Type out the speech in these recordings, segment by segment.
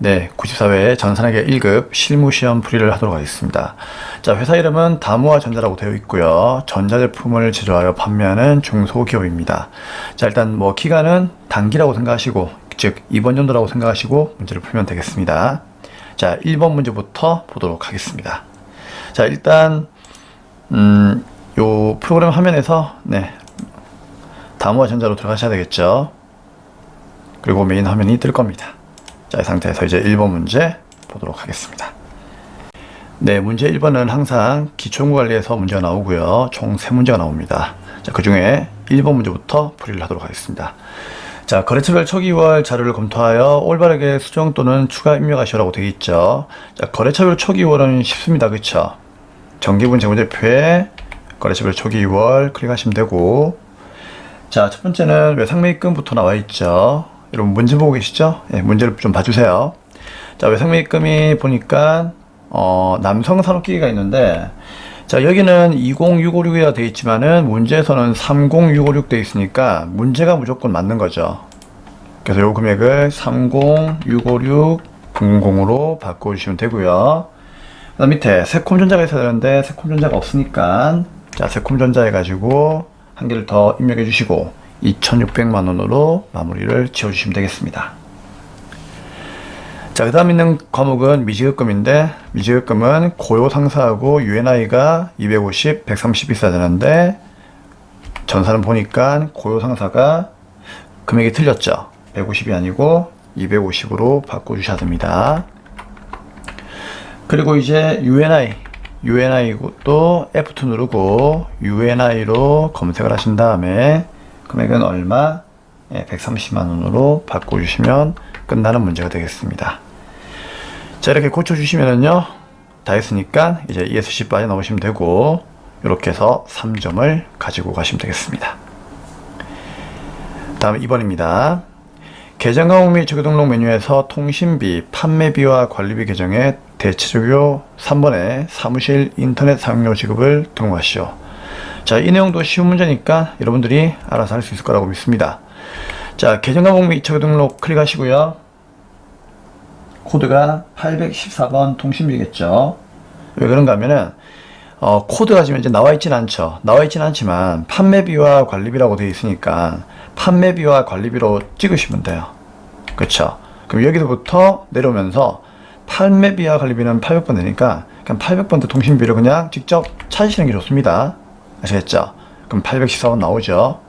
네, 94회 전산학의 1급 실무시험 풀이를 하도록 하겠습니다. 자, 회사 이름은 다무아전자라고 되어 있고요. 전자제품을 제조하여 판매하는 중소기업입니다. 자, 일단 기간은 단기라고 생각하시고, 즉 이번 연도라고 생각하시고 문제를 풀면 되겠습니다. 자, 1번 문제부터 보도록 하겠습니다. 자, 일단 요 프로그램 화면에서 다무아전자로 들어가셔야 되겠죠. 그리고 메인 화면이 뜰 겁니다. 자, 이 상태에서 이제 1번 문제 보도록 하겠습니다. 네, 문제 1번은 항상 기초연구관리에서 문제가 나오고요. 총 3문제가 나옵니다. 자, 그 중에 1번 문제부터 풀이를 하도록 하겠습니다. 자, 거래처별 초기월 자료를 검토하여 올바르게 수정 또는 추가 입력하시라고 되어 있죠. 자, 거래처별 초기월은 쉽습니다. 그쵸? 정기분 재무제표에 거래처별 초기월 클릭하시면 되고, 자, 첫 번째는 외상매입금부터 나와 있죠. 여러분 문제 보고 계시죠? 예, 문제를 좀 봐주세요. 자, 외상매입금이 보니까 남성산업기기가 있는데, 자, 여기는 20656이라 되어 있지만은 문제에서는 30656 되어 있으니까 문제가 무조건 맞는 거죠. 그래서 요 금액을 3065600으로 바꿔주시면 되고요. 그 다음 밑에 세콤전자가 있어야 되는데 세콤전자가 없으니까, 자, 세콤전자 해가지고 한 개를 더 입력해 주시고 2,600만 원으로 마무리를 지어주시면 되겠습니다. 자, 그 다음 있는 과목은 미지급금인데, 미지급금은 고요상사하고 UNI가 250, 130 있어야 되는데, 전사는 보니까 고요상사가 금액이 틀렸죠. 150이 아니고 250으로 바꿔주셔야 됩니다. 그리고 이제 UNI도 F2 누르고 UNI로 검색을 하신 다음에 금액은 얼마? 130만 원으로 바꿔주시면 끝나는 문제가 되겠습니다. 자, 이렇게 고쳐주시면은요, 다 했으니까 이제 ESC 빠져나오시면 되고, 이렇게 해서 3점을 가지고 가시면 되겠습니다. 다음 2번입니다. 계정 과목 및 적용 등록 메뉴에서 통신비, 판매비와 관리비 계정에 대체적요 3번에 사무실 인터넷 사용료 지급을 등록하시오. 자, 이 내용도 쉬운 문제니까 여러분들이 알아서 할 수 있을 거라고 믿습니다. 자, 계정 과목 및 적용 등록 클릭하시고요. 코드가 814번 통신비겠죠. 왜 그런가 하면은 코드가 지금 이제 나와 있진 않죠. 나와 있진 않지만 판매비와 관리비라고 되어 있으니까 판매비와 관리비로 찍으시면 돼요. 그쵸? 그럼 여기서부터 내려오면서 판매비와 관리비는 800번 되니까 그냥 800번대 통신비를 그냥 직접 찾으시는 게 좋습니다. 아시겠죠? 그럼 814번 나오죠.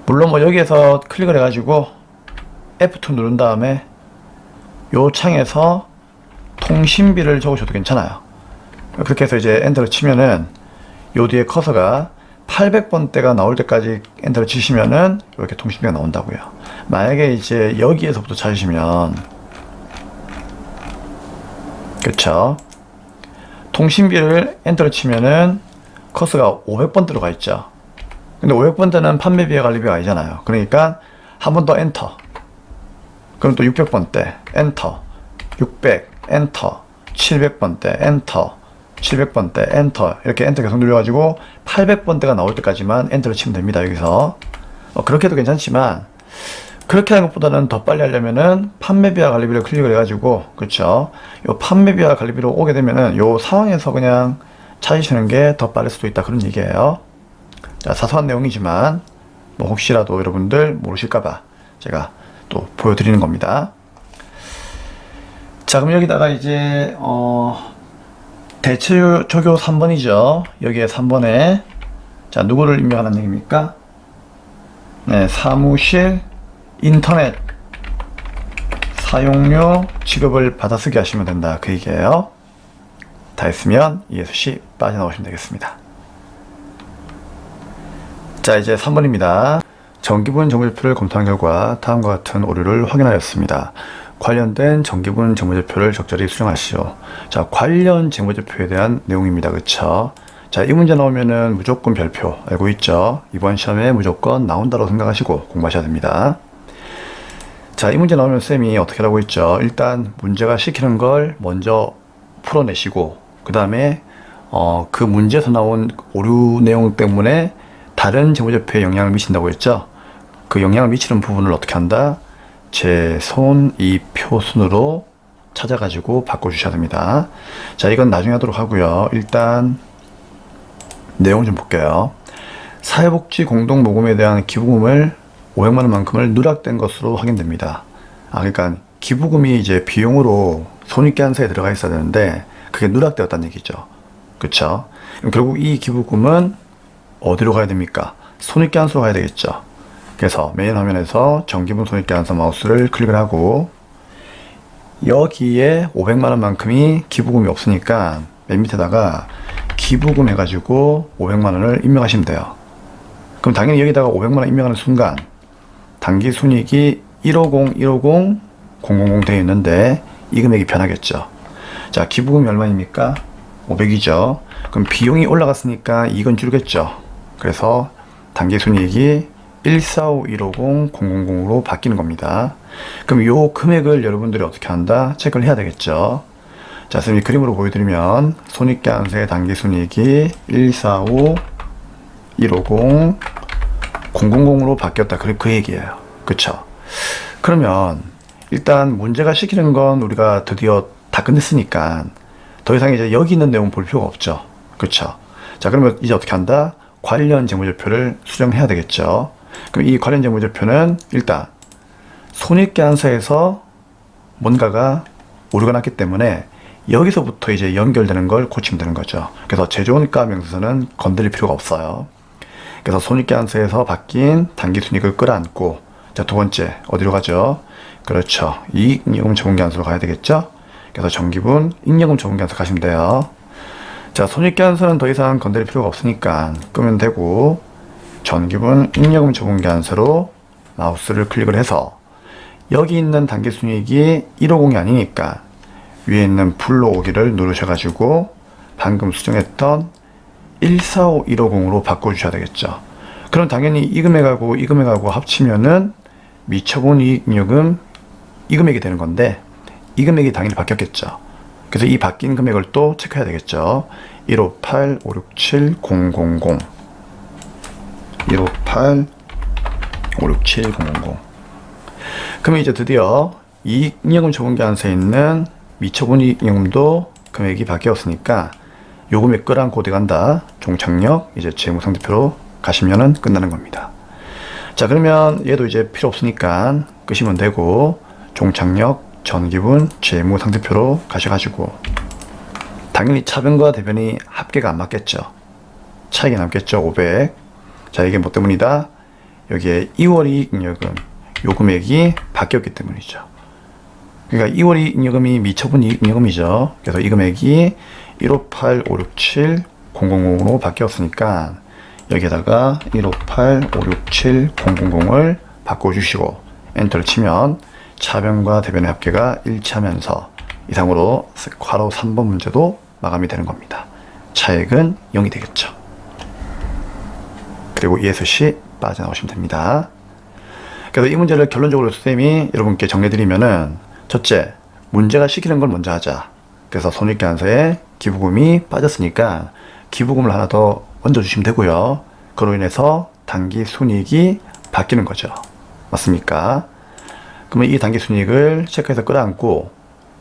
물론 여기에서 클릭을 해가지고 F2 누른 다음에 요 창에서 통신비를 적으셔도 괜찮아요. 그렇게 해서 이제 엔터를 치면은 요 뒤에 커서가 800번대가 나올 때까지 엔터를 치시면은 이렇게 통신비가 나온다고요. 만약에 이제 여기에서부터 찾으시면, 그쵸? 통신비를 엔터를 치면은 커서가 500번대로 가 있죠. 근데 500번대는 판매비와 관리비가 아니잖아요. 그러니까 한 번 더 엔터. 그럼 또 600번대 엔터, 600 엔터, 700번대 엔터, 700번대 엔터, 이렇게 엔터 계속 눌러가지고 800번대가 나올 때까지만 엔터를 치면 됩니다. 여기서 그렇게 해도 괜찮지만, 그렇게 하는 것보다는 더 빨리 하려면은 판매비와 관리비를 클릭을 해가지고, 그쵸, 요 판매비와 관리비로 오게 되면은 요 상황에서 그냥 찾으시는 게 더 빠를 수도 있다, 그런 얘기예요. 자, 사소한 내용이지만 혹시라도 여러분들 모르실까봐 제가 또 보여드리는 겁니다. 자, 그럼 여기다가 이제 대체적요 3번이죠. 여기에 3번에 자, 누구를 입력하는 얘기입니까? 네, 사무실 인터넷 사용료 지급을 받아쓰기 하시면 된다, 그 얘기예요. 다 했으면 ESC 빠져나오시면 되겠습니다. 자, 이제 3번입니다. 정기분 재무제표를 검토한 결과 다음과 같은 오류를 확인하였습니다. 관련된 정기분 재무제표를 적절히 수정하시오. 자, 관련 재무제표에 대한 내용입니다. 그쵸? 자, 이 문제 나오면은 무조건 별표 알고 있죠? 이번 시험에 무조건 나온다고 생각하시고 공부하셔야 됩니다. 자, 이 문제 나오면 쌤이 어떻게 하라고 했죠? 일단 문제가 시키는 걸 먼저 풀어내시고, 그 다음에 그 문제에서 나온 오류 내용 때문에 다른 재무제표에 영향을 미친다고 했죠? 그 영향을 미치는 부분을 어떻게 한다? 제 손익표 순으로 찾아가지고 바꿔주셔야 됩니다. 자, 이건 나중에 하도록 하고요. 일단 내용 좀 볼게요. 사회복지 공동모금에 대한 기부금을 500만 원만큼을 누락된 것으로 확인됩니다. 그러니까 기부금이 이제 비용으로 손익계산서에 들어가 있어야 되는데 그게 누락되었다는 얘기죠. 그쵸? 그럼 결국 이 기부금은 어디로 가야 됩니까? 손익계산서로 가야 되겠죠. 그래서 메인 화면에서 정기분 손익계산서 마우스를 클릭을 하고 여기에 500만 원만큼이 기부금이 없으니까 맨 밑에다가 기부금 해가지고 500만 원을 입력하시면 돼요. 그럼 당연히 여기다가 500만 원 입력하는 순간 당기순이익이 150, 150, 000 되어 있는데 이 금액이 변하겠죠. 자, 기부금이 얼마입니까? 500이죠. 그럼 비용이 올라갔으니까 이건 줄겠죠. 그래서 당기순이익이 145150, 000으로 바뀌는 겁니다. 그럼 이 금액을 여러분들이 어떻게 한다? 체크를 해야 되겠죠. 자, 선생님이 그림으로 보여드리면 손익계산서의 당기순이익이 145150, 000으로 바뀌었다. 그 얘기예요. 그쵸? 그러면 일단 문제가 시키는 건 우리가 드디어 다 끝냈으니까 더 이상 이제 여기 있는 내용 볼 필요가 없죠. 그쵸? 자, 그러면 이제 어떻게 한다? 관련 재무제표를 수정해야 되겠죠. 그럼 이 관련 재무제표는 일단 손익계산서에서 뭔가가 오류가 났기 때문에 여기서부터 이제 연결되는 걸 고치면 되는 거죠. 그래서 제조원가 명세서는 건드릴 필요가 없어요. 그래서 손익계산서에서 바뀐 당기순이익을 끌어안고, 자, 두 번째 어디로 가죠? 그렇죠. 이익잉여금 적응계산서로 가야 되겠죠. 그래서 정기분 잉여금 적응계산서 가시면 돼요. 자, 손익계산서는 더 이상 건드릴 필요가 없으니까 끄면 되고, 전기분 잉여금 적응계산서로 마우스를 클릭을 해서 여기 있는 당기순이익이 150이 아니니까 위에 있는 불러오기를 누르셔가지고 방금 수정했던 145150으로 바꿔주셔야 되겠죠. 그럼 당연히 이 금액하고 이 금액하고 합치면은 미처분 이익잉여금 이 금액이 되는 건데 이 금액이 당연히 바뀌었겠죠. 그래서 이 바뀐 금액을 또 체크해야 되겠죠. 158, 567, 000 158, 567, 000 그러면 이제 드디어 이익잉여금 적응계산서에 있는 미처분 이익잉여금도 금액이 바뀌었으니까 요 금액 끌어안고 어디 간다? 종착역 이제 재무상태표로 가시면은 끝나는 겁니다. 자, 그러면 얘도 이제 필요 없으니까 끄시면 되고 종착역 전기분 재무상태표로 가셔가지고 당연히 차변과 대변이 합계가 안 맞겠죠. 차이가 남겠죠. 500. 자, 이게 뭐 때문이다? 여기에 2월 이익잉여금 요 금액이 바뀌었기 때문이죠. 그러니까 2월 이익잉여금이 미처분 이익잉여금이죠. 그래서 이 금액이 158, 567, 000으로 바뀌었으니까 여기에다가 158, 567, 000을 바꿔주시고 엔터를 치면 차변과 대변의 합계가 일치하면서 이상으로 괄호 3번 문제도 마감이 되는 겁니다. 차액은 0이 되겠죠. 그리고 ESC 빠져나오시면 됩니다. 그래서 이 문제를 결론적으로 선생님이 여러분께 정리해드리면은 첫째, 문제가 시키는 걸 먼저 하자. 그래서 손익계산서에 기부금이 빠졌으니까 기부금을 하나 더 얹어주시면 되고요. 그로 인해서 당기순이익이 바뀌는 거죠. 맞습니까? 그러면 이 당기순이익을 체크해서 끌어안고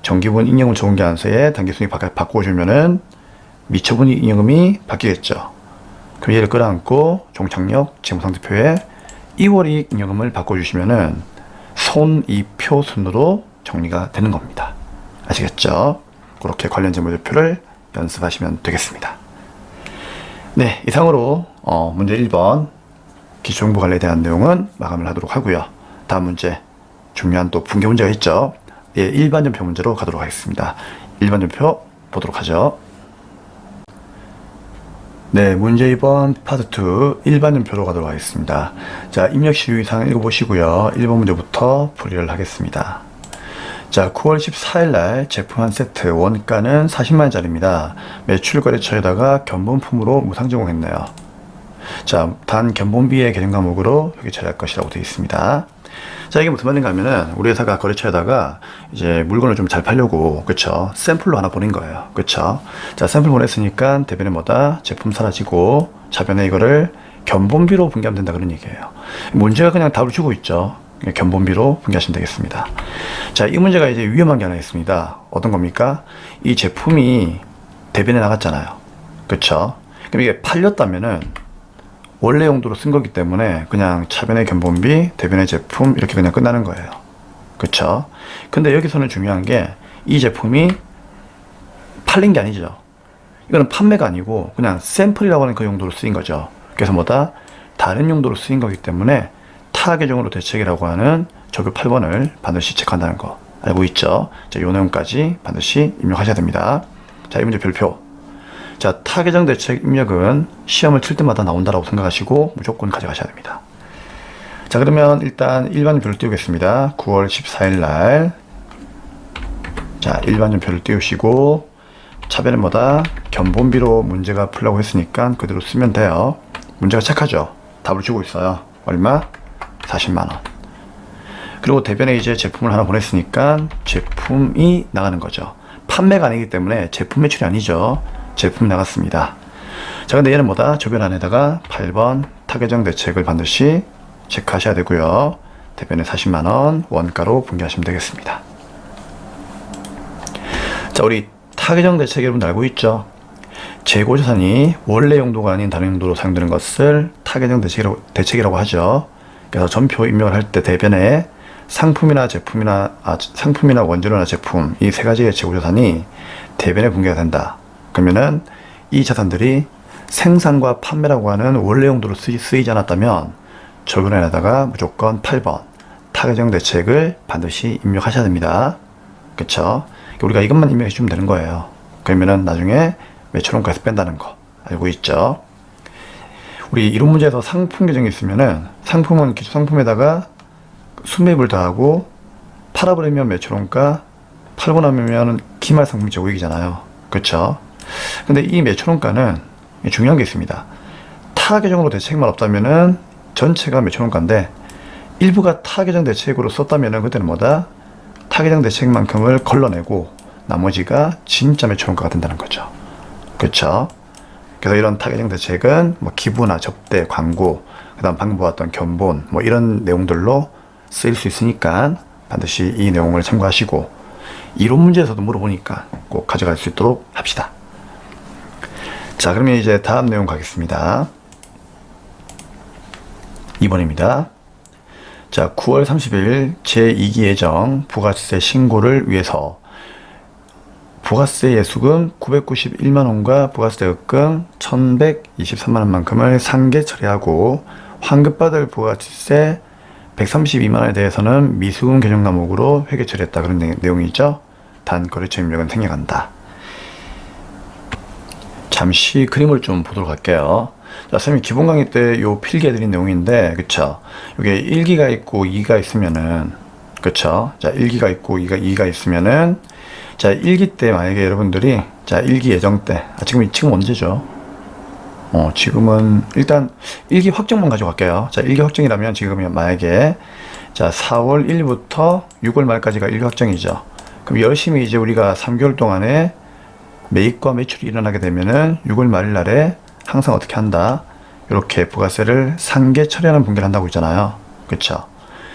정기분 잉여금 적응계산서에 당기순이익 바꿔주면은 미처분 잉여금이 바뀌겠죠. 그럼 얘를 끌어안고 종착역 재무상태표에 2월 이익잉여금을 바꿔주시면은 손익표 순으로 정리가 되는 겁니다. 아시겠죠? 그렇게 관련 재무제표를 연습하시면 되겠습니다. 네, 이상으로 문제 1번 기초정보 관리에 대한 내용은 마감을 하도록 하고요. 다음 문제 중요한 또 분계 문제가 있죠. 예, 일반전표 문제로 가도록 하겠습니다. 일반전표 보도록 하죠. 네, 문제 2번 파트 2 일반전표로 가도록 하겠습니다. 자, 입력시 유의사항 읽어보시고요. 1번 문제부터 풀이를 하겠습니다. 자, 9월 14일 날 제품 한 세트 원가는 40만원짜리입니다. 매출 거래처에다가 견본품으로 무상 제공했네요. 자, 단 견본비의 계정 과목으로 여기 처리할 것이라고 되어 있습니다. 자, 이게 무슨 말인가 하면은 우리 회사가 거래처에다가 이제 물건을 좀 잘 팔려고, 그쵸, 샘플로 하나 보낸 거예요. 그쵸. 자, 샘플 보냈으니까 대변에 뭐다? 제품 사라지고 차변에 이거를 견본비로 분기하면 된다, 그런 얘기예요. 문제가 그냥 답을 주고 있죠. 견본비로 분기하시면 되겠습니다. 자, 이 문제가 이제 위험한 게 하나 있습니다. 어떤 겁니까? 이 제품이 대변에 나갔잖아요. 그쵸? 그럼 이게 팔렸다면은 원래 용도로 쓴 거기 때문에 그냥 차변의 견본비, 대변의 제품 이렇게 그냥 끝나는 거예요. 그쵸? 근데 여기서는 중요한 게 이 제품이 팔린 게 아니죠. 이거는 판매가 아니고 그냥 샘플이라고 하는 그 용도로 쓰인 거죠. 그래서 뭐다? 다른 용도로 쓰인 거기 때문에 타 계정으로 대책이라고 하는 적요 8번을 반드시 체크한다는 거 알고 있죠? 자, 요 내용까지 반드시 입력하셔야 됩니다. 자, 이 문제 별표. 자, 타 계정 대책 입력은 시험을 칠 때마다 나온다라고 생각하시고 무조건 가져가셔야 됩니다. 자, 그러면 일단 일반표를 띄우겠습니다. 9월 14일 날. 자, 일반표를 띄우시고 차변은 뭐다? 견본비로 문제가 풀라고 했으니까 그대로 쓰면 돼요. 문제가 착하죠? 답을 주고 있어요. 얼마? 40만원. 그리고 대변에 이제 제품을 하나 보냈으니까 제품이 나가는 거죠. 판매가 아니기 때문에 제품 매출이 아니죠. 제품 나갔습니다. 자, 근데 얘는 뭐다? 조변 안에다가 8번 타계정 대책을 반드시 체크하셔야 되고요. 대변에 40만원 원가로 분기하시면 되겠습니다. 자, 우리 타계정 대책 여러분 알고 있죠? 재고자산이 원래 용도가 아닌 다른 용도로 사용되는 것을 타계정 대책이라고 하죠. 그래서 전표 입력을 할 때 대변에 상품이나 원재료나 제품 이 세 가지의 재고자산이 대변에 분기가 된다. 그러면은 이 자산들이 생산과 판매라고 하는 원래 용도로 쓰이지 않았다면 적용란에다가 무조건 8번 타계정 대책을 반드시 입력하셔야 됩니다. 그쵸? 우리가 이것만 입력해 주면 되는 거예요. 그러면은 나중에 매출원가에서 뺀다는 거 알고 있죠? 우리 이론 문제에서 상품 계정이 있으면은 상품은 기초 상품에다가 순매입을 더하고 팔아버리면 매출원가, 팔고 나면 기말 상품이 제고익이잖아요. 그쵸? 근데 이 매출원가는 중요한 게 있습니다. 타 계정으로 대책만 없다면은 전체가 매출원가인데 일부가 타 계정 대책으로 썼다면은 그때는 뭐다? 타 계정 대책만큼을 걸러내고 나머지가 진짜 매출원가가 된다는 거죠. 그쵸? 그래서 이런 타 계정 대책은 뭐 기부나 접대, 광고, 그 다음 방금 보았던 견본 뭐 이런 내용들로 쓰일 수 있으니까 반드시 이 내용을 참고하시고 이론 문제에서도 물어보니까 꼭 가져갈 수 있도록 합시다. 자, 그러면 이제 다음 내용 가겠습니다. 2번입니다. 자, 9월 30일 제2기 예정 부가세 신고를 위해서 부가세 예수금 991만원과 부가세 흑금 1123만원만큼을 상계 처리하고 환급받을 부가세 132만원에 대해서는 미수금 개정 과목으로 회계 처리했다. 그런 내용이죠. 단 거래처 입력은 생략한다. 잠시 그림을 좀 보도록 할게요. 자, 선생님 기본 강의 때 요 필기해드린 내용인데, 그쵸? 요게 1기가 있고 2가 있으면은, 그쵸? 자, 1기가 있고 2가 있으면은, 자, 1기 때 만약에 여러분들이, 자, 1기 예정 때, 지금 언제죠? 지금은, 일단 1기 확정만 가져갈게요. 자, 1기 확정이라면 지금 만약에, 자, 4월 1일부터 6월 말까지가 1기 확정이죠. 그럼 열심히 이제 우리가 3개월 동안에 매입과 매출이 일어나게 되면은 6월 말일 날에 항상 어떻게 한다? 이렇게 부가세를 상계 처리하는 분기를 한다고 있잖아요. 그쵸?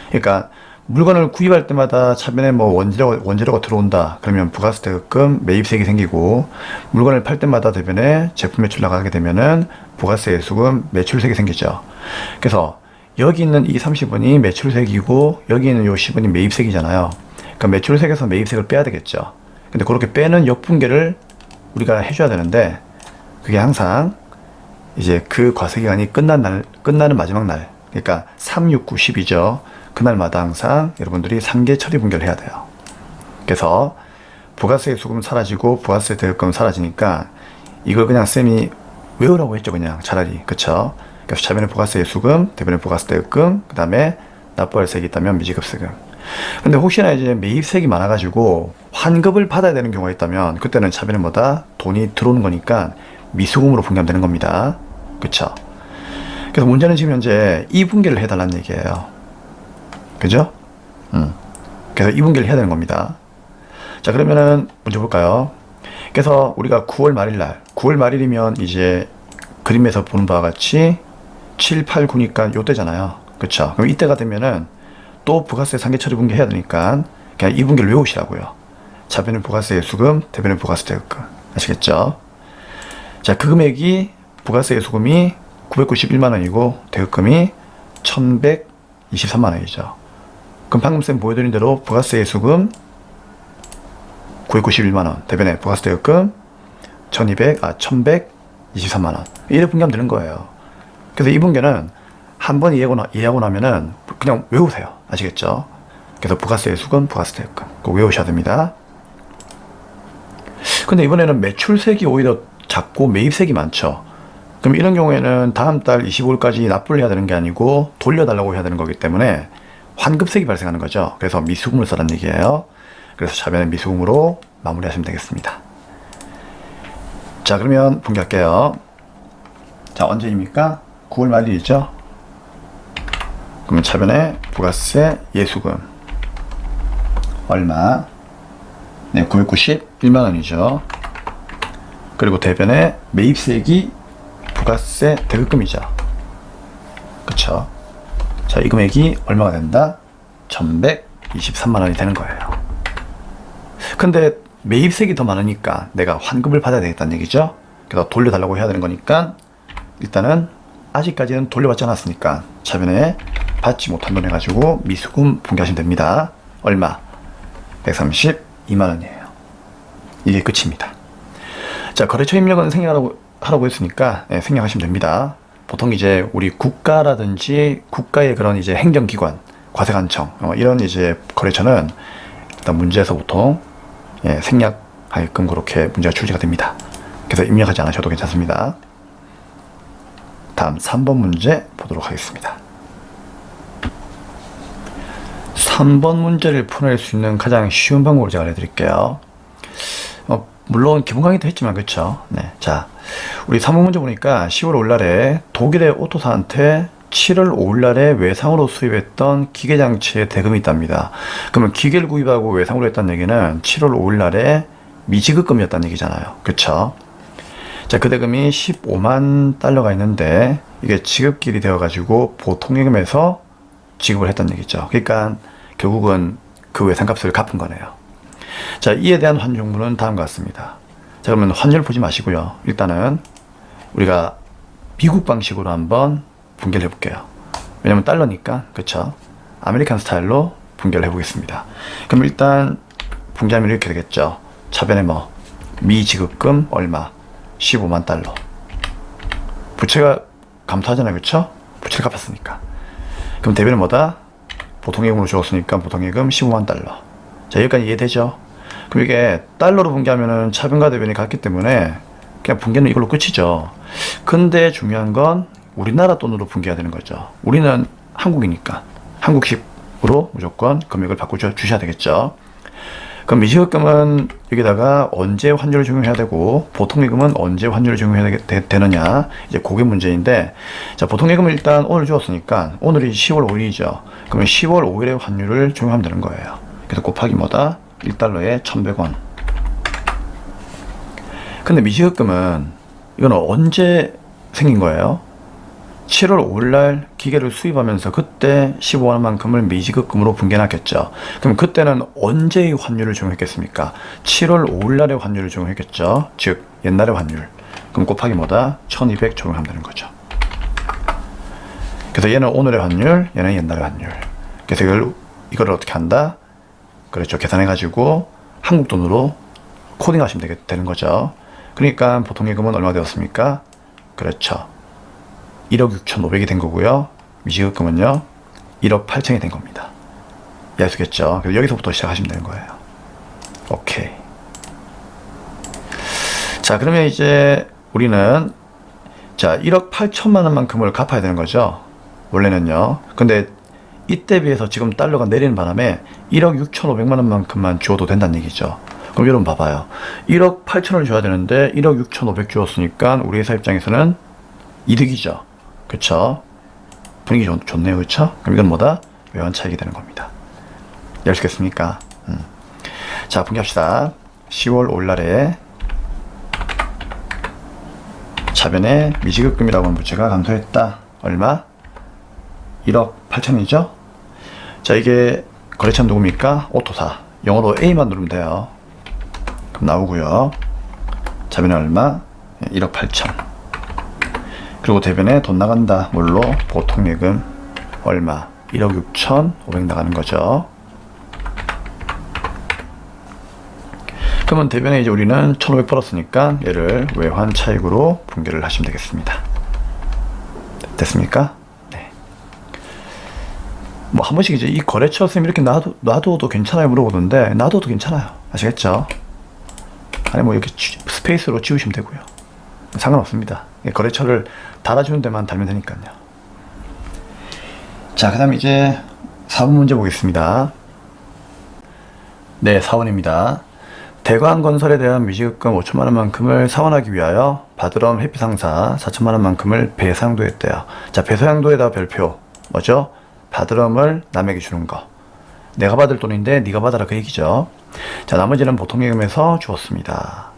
그러니까 물건을 구입할 때마다 차변에 뭐 원재료가 들어온다. 그러면 부가세 대금 매입세액이 생기고 물건을 팔 때마다 대변에 제품 매출 나가게 되면은 부가세 예수금 매출세액이 생기죠. 그래서 여기 있는 이 30원이 매출세액이고 여기 있는 요 10원이 매입세액이잖아요. 그러니까 매출세액에서 매입세액을 빼야 되겠죠. 근데 그렇게 빼는 역분계를 우리가 해줘야 되는데 그게 항상 이제 그 과세기간이 끝나는 마지막 날, 그러니까 3, 6, 9, 10이죠. 그날마다 항상 여러분들이 상계 처리 분결을 해야 돼요. 그래서 부가세 수금 사라지고 부가세 대금 사라지니까 이걸 그냥 쌤이 외우라고 했죠. 그냥 차라리. 그쵸? 그래서 차변에 부가세 수금, 대변에 부가세 대금, 그 다음에 납부할세액이 있다면 미지급세금. 근데 혹시나 이제 매입세액이 많아가지고 환급을 받아야 되는 경우가 있다면 그때는 차변에 뭐다? 돈이 들어오는 거니까 미수금으로 분기하면 되는 겁니다. 그쵸? 그래서 문제는 지금 현재 2분기를 해달라는 얘기예요. 그죠? 그래서 2분기를 해야 되는 겁니다. 자, 그러면은 문제 볼까요? 그래서 우리가 9월 말일날, 9월 말일이면 이제 그림에서 보는 바와 같이 7, 8, 9니까 요때잖아요. 그쵸? 그럼 이때가 되면은 또 부가세 상계 처리 분계 해야 되니까 그냥 이 분계를 외우시라고요. 차변의 부가세 예수금, 대변의 부가세 대금금. 아시겠죠? 자, 그 금액이 부가세 예수금이 991만 원이고 대금금이 1123만 원이죠. 그럼 방금 쌤 보여드린 대로 부가세 예수금 991만 원, 대변의 부가세 대금금 1123만 원. 이래 분계하면 되는 거예요. 그래서 이 분계는 한 번 이해하고 나면은 그냥 외우세요. 아시겠죠? 그래서 부가세 예수금, 부가세 대금금 꼭 외우셔야 됩니다. 근데 이번에는 매출세액이 오히려 작고 매입세액이 많죠. 그럼 이런 경우에는 다음 달 25일까지 납부를 해야 되는 게 아니고 돌려달라고 해야 되는 거기 때문에 환급세액이 발생하는 거죠. 그래서 미수금을 써라는 얘기예요. 그래서 차변의 미수금으로 마무리하시면 되겠습니다. 자, 그러면 분개할게요. 자, 언제입니까? 9월 말일이죠. 그러면 차변의 부가세 예수금 얼마? 네, 991만 원이죠. 그리고 대변의 매입세액이 부가세 대금금이죠. 그쵸? 자, 이 금액이 얼마가 된다? 1123만 원이 되는 거예요. 근데 매입세액이 더 많으니까 내가 환급을 받아야 되겠다는 얘기죠. 그래서 돌려달라고 해야 되는 거니까 일단은 아직까지는 돌려받지 않았으니까 차변에 받지 못한 돈 해가지고 미수금 분개하시면 됩니다. 얼마? 132만 원이에요. 이게 끝입니다. 자, 거래처 입력은 생략하라고 했으니까 생략하시면 됩니다. 보통 이제 우리 국가라든지 국가의 그런 이제 행정기관, 과세관청 이런 이제 거래처는 일단 문제에서 보통 생략하게끔 그렇게 문제가 출제가 됩니다. 그래서 입력하지 않으셔도 괜찮습니다. 다음 3번 문제 보도록 하겠습니다. 3번 문제를 풀어낼 수 있는 가장 쉬운 방법을 제가 알려드릴게요. 물론 기본 강의도 했지만 그렇죠. 네. 자, 우리 3번 문제 보니까 10월 5일날에 독일의 오토사한테 7월 5일날에 외상으로 수입했던 기계장치의 대금이 있답니다. 그러면 기계를 구입하고 외상으로 했다는 얘기는 7월 5일날에 미지급금이었다는 얘기잖아요. 그렇죠? 자, 그 대금이 15만 달러가 있는데 이게 지급길이 되어가지고 보통예금에서 지급을 했다는 얘기죠. 그러니까 결국은 그 외상값을 갚은 거네요. 자, 이에 대한 환율문은 다음과 같습니다. 자, 그러면 환율 보지 마시고요. 일단은 우리가 미국 방식으로 한번 분개를 해볼게요. 왜냐면 달러니까, 그쵸? 아메리칸 스타일로 분개를 해보겠습니다. 그럼 일단 분개하면 이렇게 되겠죠. 차변에 뭐 미지급금 얼마? 15만 달러. 부채가 감소하잖아요, 그쵸? 부채를 갚았으니까. 그럼 대변은 뭐다? 보통예금으로 주었으니까 보통예금 15만 달러. 자, 여기까지 이해되죠? 그럼 이게 달러로 분개하면은 차변과 대변이 같기 때문에 그냥 분개는 이걸로 끝이죠. 근데 중요한 건 우리나라 돈으로 분개해야 되는 거죠. 우리는 한국이니까 한국식으로 무조건 금액을 바꿔 주셔야 되겠죠. 그럼 미지급금은 여기다가 언제 환율을 적용해야 되고 보통예금은 언제 환율을 적용해야 되느냐, 이제 그게 문제인데, 자, 보통예금은 일단 오늘 주었으니까 오늘이 10월 5일이죠. 그러면 10월 5일의 환율을 적용하면 되는 거예요. 그래서 곱하기 뭐다? 1달러에 1,100원. 근데 미지급금은 이건 언제 생긴 거예요? 7월 5일날 기계를 수입하면서 그때 15만큼을 미지급금으로 분개해놨겠죠. 그럼 그때는 언제의 환율을 적용했겠습니까? 7월 5일날의 환율을 적용했겠죠. 즉 옛날의 환율. 그럼 곱하기 뭐다? 1200 적용하면 되는 거죠. 그래서 얘는 오늘의 환율, 얘는 옛날의 환율. 그래서 이걸 어떻게 한다? 그렇죠. 계산해가지고 한국 돈으로 코딩하시면 되는 거죠. 그러니까 보통예금은 얼마 되었습니까? 그렇죠. 1억 6,500이 된 거고요. 미지급금은요 1억 8천이 된 겁니다. 이해하시겠죠? 그래서 여기서부터 시작하시면 되는 거예요. 오케이. 자, 그러면 이제 우리는 자 1억 8천만 원만큼을 갚아야 되는 거죠. 원래는요. 근데 이때 비해서 지금 달러가 내리는 바람에 1억 6,500만 원만큼만 주어도 된다는 얘기죠. 그럼 여러분 봐봐요. 1억 8천을 줘야 되는데 1억 6,500 주었으니까 우리 회사 입장에서는 이득이죠. 그쵸? 분위기 좋네요. 그쵸? 그럼 이건 뭐다? 외환 차익이 되는 겁니다. 이해하시겠습니까? 자, 분개합시다. 10월 5일날에 차변에 미지급금이라고 하는 부채가 감소했다. 얼마? 1억 8천이죠? 자, 이게 거래처는 누굽니까? 오토사. 영어로 A만 누르면 돼요. 그럼 나오고요. 자변은 얼마? 1억 8천. 그리고 대변에 돈 나간다. 뭘로? 보통예금 얼마? 1억 6천 5백 나가는 거죠. 그러면 대변에 이제 우리는 1,500 벌었으니까 얘를 외환 차익으로 분괴를 하시면 되겠습니다. 됐습니까? 네. 뭐 한 번씩 이제 이 거래처 쌤 이렇게 놔둬도 괜찮아요 물어보던데, 놔둬도 괜찮아요. 아시겠죠? 아니 뭐 이렇게 스페이스로 지우시면 되고요. 상관없습니다. 거래처를 달아주는 데만 달면 되니까요. 자, 그 다음 이제 4번 문제 보겠습니다. 네, 4번입니다. 대광건설에 대한 미지급금 5천만원만큼을 상환하기 위하여 바드럼 해피상사 4천만원만큼을 배상도했대요. 자, 배상도에다 별표 뭐죠? 바드럼을 남에게 주는 거. 내가 받을 돈인데 네가 받아라 그 얘기죠. 자, 나머지는 보통예금에서 주었습니다.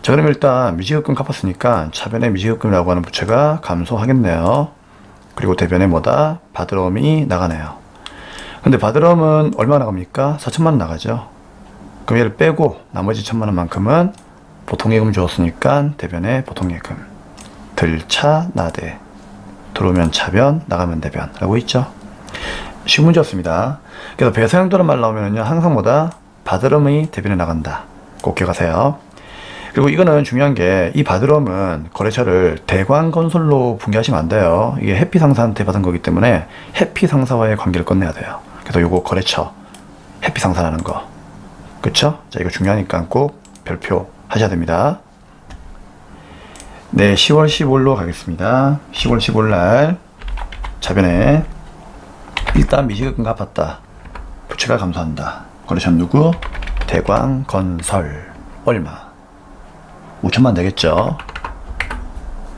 자, 그럼 일단 미지급금 갚았으니까 차변에 미지급금이라고 하는 부채가 감소하겠네요. 그리고 대변에 뭐다? 바드럼이 나가네요. 근데 바드럼은 얼마 나갑니까? 4천만원 나가죠. 그럼 얘를 빼고 나머지 1,000만원만큼은 보통예금 주었으니까 대변에 보통예금. 들차 나대. 들어오면 차변, 나가면 대변 라고 있죠. 쉬운 문제였습니다. 그래서 배상도란 말 나오면은요, 항상 뭐다? 바드럼이 대변에 나간다. 꼭 기억하세요. 그리고 이거는 중요한 게, 이 바드럼은 거래처를 대광건설로 분개하시면 안 돼요. 이게 해피상사한테 받은 거기 때문에 해피상사와의 관계를 끝내야 돼요. 그래서 요거 거래처 해피상사라는 거, 그쵸? 자, 이거 중요하니까 꼭 별표 하셔야 됩니다. 네, 10월 15일로 가겠습니다. 10월 15일 날 자변에 일단 미지급금 갚았다. 부채가 감소한다. 거래처는 누구? 대광건설. 얼마? 5천만 되겠죠.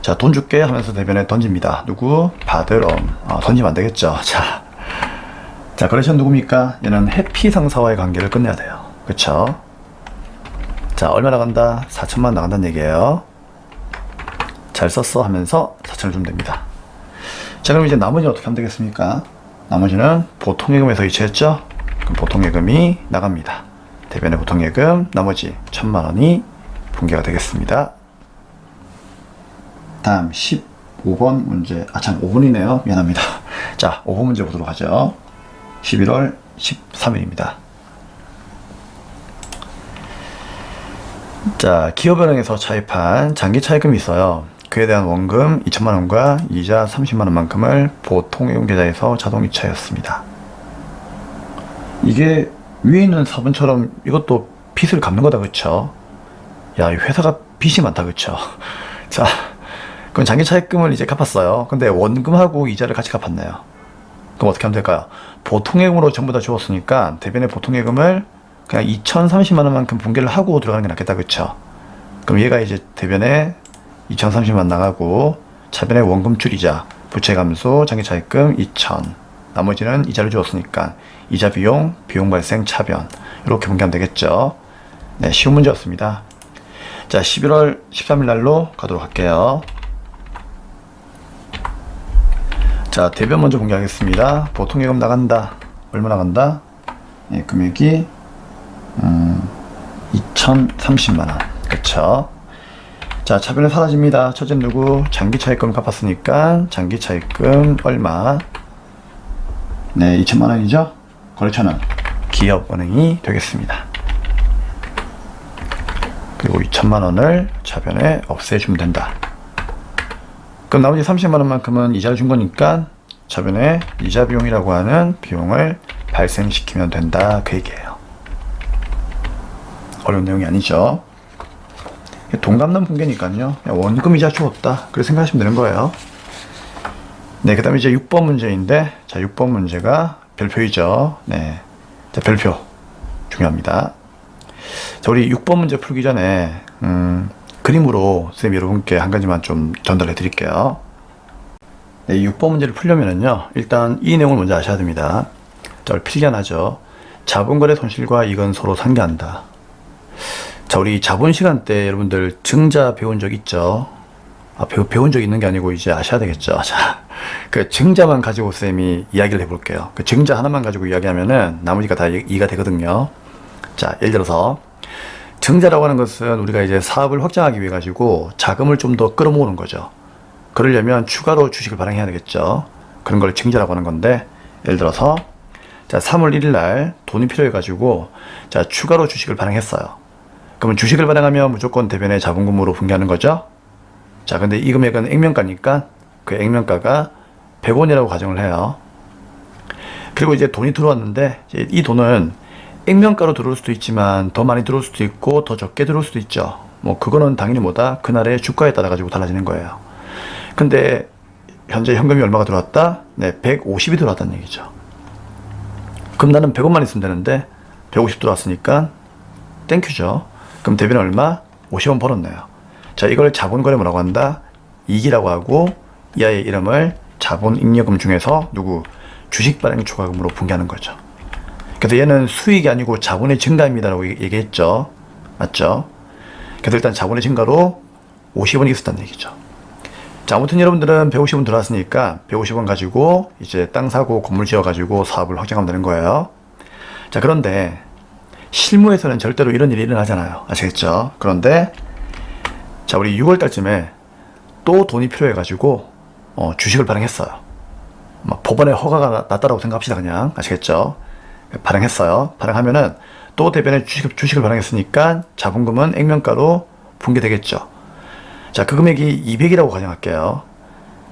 자, 돈 줄게 하면서 대변에 던집니다. 누구? 바드럼. 던지면 안 되겠죠. 자, 거래처는 누굽니까? 얘는 해피상사와의 관계를 끝내야 돼요. 그쵸? 자, 얼마 나간다? 4천만 나간다는 얘기예요. 잘 썼어 하면서 4천을 주면 됩니다. 자, 그럼 이제 나머지는 어떻게 하면 되겠습니까? 나머지는 보통예금에서 이체했죠? 그럼 보통예금이 나갑니다. 대변의 보통예금 나머지 1,000만원이 분개가 되겠습니다. 다음 15번 문제. 참 5번이네요. 미안합니다. 자, 5번 문제 보도록 하죠. 11월 13일입니다. 자, 기업은행에서 차입한 장기 차입금이 있어요. 그에 대한 원금 2천만원과 이자 30만원만큼을 보통예금 계좌에서 자동 이체하였습니다. 이게 위에 있는 4번처럼 이것도 빚을 갚는 거다, 그쵸? 야, 이 회사가 빚이 많다, 그쵸? 자, 그럼 장기 차입금을 이제 갚았어요. 근데 원금하고 이자를 같이 갚았네요. 그럼 어떻게 하면 될까요? 보통예금으로 전부 다 주었으니까 대변의 보통예금을 그냥 2,030만원만큼 분개를 하고 들어가는 게 낫겠다, 그쵸? 그럼 얘가 이제 대변에 2,030만 나가고 차변에 원금 줄이자, 부채 감소, 장기 차입금 2,000, 나머지는 이자를 주었으니까 이자 비용, 비용 발생 차변, 이렇게 분개하면 되겠죠. 네, 쉬운 문제였습니다. 자, 11월 13일 날로 가도록 할게요. 자, 대변 먼저 공개하겠습니다. 보통예금 나간다. 얼마 나간다? 예, 금액이 2,030만원. 그쵸? 자, 차변에 사라집니다. 첫째 누구? 장기 차입금 갚았으니까 장기 차입금 얼마? 네, 2천만원이죠? 거래처는 기업은행이 되겠습니다. 그리고 2천만원을 차변에 없애주면 된다. 그럼 나머지 30만원만큼은 이자를 준 거니까 차변에 이자 비용이라고 하는 비용을 발생시키면 된다, 그 얘기예요. 어려운 내용이 아니죠. 돈 갚는 분개니까요. 원금 이자 주었다, 그렇게 생각하시면 되는 거예요. 네, 그 다음에 이제 6번 문제인데, 자, 6번 문제가 별표이죠. 네. 자, 별표. 중요합니다. 자, 우리 6번 문제 풀기 전에, 그림으로 선생님 여러분께 한 가지만 좀 전달해 드릴게요. 네, 6번 문제를 풀려면은요, 일단 이 내용을 먼저 아셔야 됩니다. 자, 우리 필기하죠. 자본거래 손실과 이익은 서로 상기한다. 자, 우리 자본 시간 때 여러분들 증자 배운 적 있죠? 배운 적 있는 게 아니고 이제 아셔야 되겠죠. 자, 그 증자만 가지고 쌤이 이야기를 해볼게요. 그 증자 하나만 가지고 이야기하면은 나머지가 다 이해가 되거든요. 자, 예를 들어서 증자라고 하는 것은 우리가 이제 사업을 확장하기 위해 가지고 자금을 좀 더 끌어모으는 거죠. 그러려면 추가로 주식을 발행해야 되겠죠. 그런 걸 증자라고 하는 건데, 예를 들어서 자, 3월 1일 날 돈이 필요해 가지고 자, 추가로 주식을 발행했어요. 그러면 주식을 발행하면 무조건 대변에 자본금으로 분기하는 거죠. 자, 근데 이 금액은 액면가니까 그 액면가가 100원이라고 가정을 해요. 그리고 이제 돈이 들어왔는데 이 돈은 액면가로 들어올 수도 있지만 더 많이 들어올 수도 있고 더 적게 들어올 수도 있죠. 뭐 그거는 당연히 뭐다? 그날의 주가에 따라 가지고 달라지는 거예요. 근데 현재 현금이 얼마가 들어왔다? 네, 150이 들어왔다는 얘기죠. 그럼 나는 100원만 있으면 되는데 150 들어왔으니까 땡큐죠. 그럼 대변은 얼마? 50원 벌었네요. 자, 이걸 자본거래 뭐라고 한다? 이익이라고 하고 이 아이의 이름을 자본잉여금 중에서 누구? 주식발행 초과금으로 분기하는 거죠. 그래서 얘는 수익이 아니고 자본의 증가입니다라고 얘기했죠. 맞죠? 그래서 일단 자본의 증가로 50원이 있었다는 얘기죠. 자, 아무튼 여러분들은 150원 들어왔으니까 150원 가지고 이제 땅 사고 건물 지어 가지고 사업을 확장하면 되는 거예요. 자, 그런데 실무에서는 절대로 이런 일이 일어나잖아요. 아시겠죠? 그런데 자, 우리 6월 달쯤에 또 돈이 필요해 가지고 주식을 발행했어요. 막 법원에 허가가 났다라고 생각합시다. 그냥 아시겠죠? 발행했어요. 발행하면은 또 대변에 주식을 발행했으니까 자본금은 액면가로 분기되겠죠. 자, 그 금액이 200이라고 가정할게요.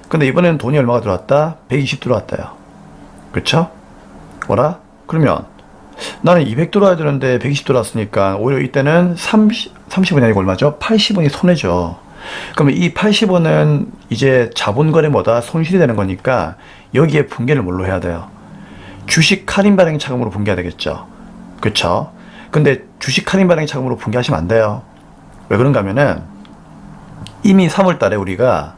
근데 이번에는 돈이 얼마가 들어왔다? 120 들어왔대요. 그렇죠? 뭐라? 그러면 나는 200 들어와야 되는데 120 들어왔으니까 오히려 이때는 30원이 아니고 얼마죠? 80원이 손해죠. 그러면 이 80원은 이제 자본거래 뭐다? 손실이 되는 거니까 여기에 분기를 뭘로 해야 돼요? 주식 할인 발행 차금으로 분기해야 되겠죠. 그쵸? 근데 주식 할인 발행 차금으로 분기하시면 안 돼요. 왜 그런가 하면은 이미 3월 달에 우리가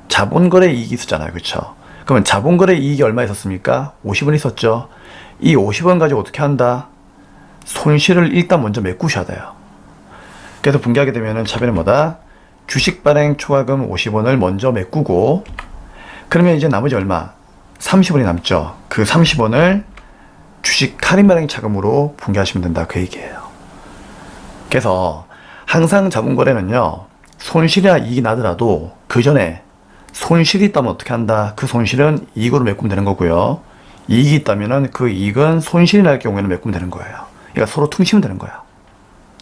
자본거래 이익이 있었잖아요. 그쵸? 그러면 자본거래 이익이 얼마 있었습니까? 50원 있었죠. 이 50원 가지고 어떻게 한다? 손실을 일단 먼저 메꾸셔야 돼요. 그래서 분기하게 되면은 차변은 뭐다? 주식 발행 초과금 50원을 먼저 메꾸고, 그러면 이제 나머지 얼마? 30원이 남죠. 그 30원을 주식 할인 발행 차금으로 분기하시면 된다. 그 얘기예요. 그래서 항상 자본거래는요, 손실이나 이익이 나더라도 그 전에 손실이 있다면 어떻게 한다? 그 손실은 이익으로 메꾸면 되는 거고요. 이익이 있다면은 그 이익은 손실이 날 경우에는 메꾸면 되는 거예요. 그러니까 서로 퉁치면 되는 거야.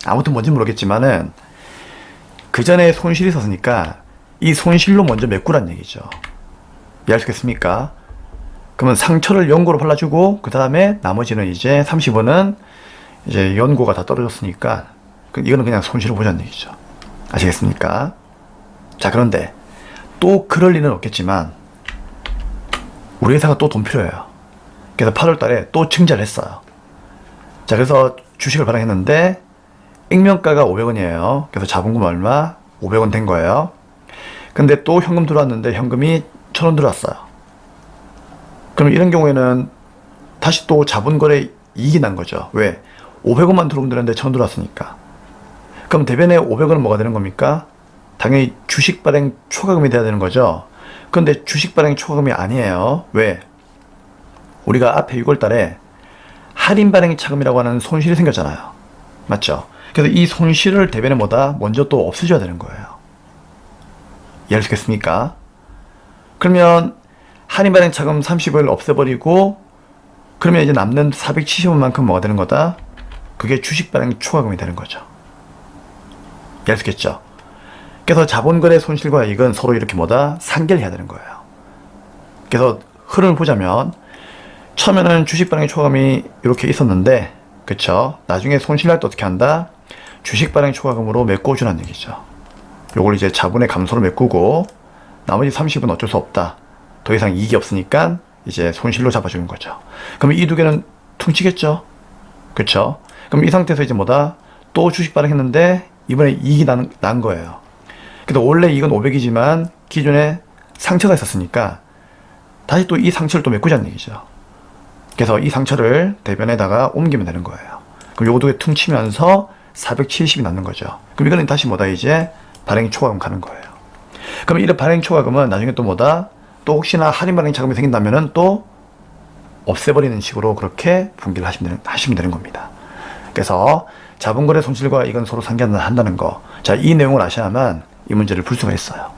아무튼 뭔지 모르겠지만은 그 전에 손실이 있었으니까 이 손실로 먼저 메꾸란 얘기죠. 이해할 수 있겠습니까? 그러면 상처를 연고로 발라주고 그 다음에 나머지는 이제 30원은 이제 연고가 다 떨어졌으니까 이거는 그냥 손실을 보자는 얘기죠. 아시겠습니까? 자, 그런데 또 그럴 리는 없겠지만 우리 회사가 또 돈 필요해요. 그래서 8월 달에 또 증자를 했어요. 자, 그래서 주식을 발행했는데 액면가가 500원이에요. 그래서 자본금 얼마? 500원 된 거예요. 근데 또 현금 들어왔는데 현금이 1000원 들어왔어요. 그럼 이런 경우에는 다시 또 자본거래 이익이 난 거죠. 왜? 500원만 들어오면 되는데 1000원 들어왔으니까. 그럼 대변에 500원은 뭐가 되는 겁니까? 당연히 주식 발행 초과금이 돼야 되는 거죠. 그런데 주식 발행 초과금이 아니에요. 왜? 우리가 앞에 6월 달에 할인 발행 차금이라고 하는 손실이 생겼잖아요. 맞죠? 그래서 이 손실을 대변에 뭐다? 먼저 또 없애줘야 되는 거예요. 이해할 수 있겠습니까? 그러면 할인 발행 차금 30을 없애버리고 그러면 이제 남는 470원만큼 뭐가 되는 거다? 그게 주식 발행 초과금이 되는 거죠. 이해할 수 있겠죠? 그래서 자본거래 손실과 이익은 서로 이렇게 뭐다? 상계를 되는 거예요. 그래서 흐름을 보자면 처음에는 주식 발행 초과금이 이렇게 있었는데, 그쵸? 나중에 손실날 때 어떻게 한다? 주식 발행 초과금으로 메꿔주라는 얘기죠. 요걸 이제 자본의 감소로 메꾸고 나머지 30은 어쩔 수 없다. 더 이상 이익이 없으니까 이제 손실로 잡아주는 거죠. 그럼 이 두 개는 퉁치겠죠? 그쵸? 그럼 이 상태에서 이제 뭐다? 또 주식 발행했는데 이번에 이익이 난 거예요. 그래도 원래 이건 500이지만 기존에 상처가 있었으니까 다시 또 이 상처를 또 메꾸자는 얘기죠. 그래서 이 상처를 대변에다가 옮기면 되는 거예요. 그럼 요거 두 개 퉁치면서 470이 남는 거죠. 그럼 이거는 다시 뭐다? 이제 발행 초과금 가는 거예요. 그럼 이런 발행 초과금은 나중에 또 뭐다? 또 혹시나 할인 발행 차감이 생긴다면은 또 없애버리는 식으로 그렇게 분기를 하시면 되는 겁니다. 그래서 자본거래 손실과 이건 서로 상기한다는 거. 자, 이 내용을 아셔야만 이 문제를 풀 수가 있어요.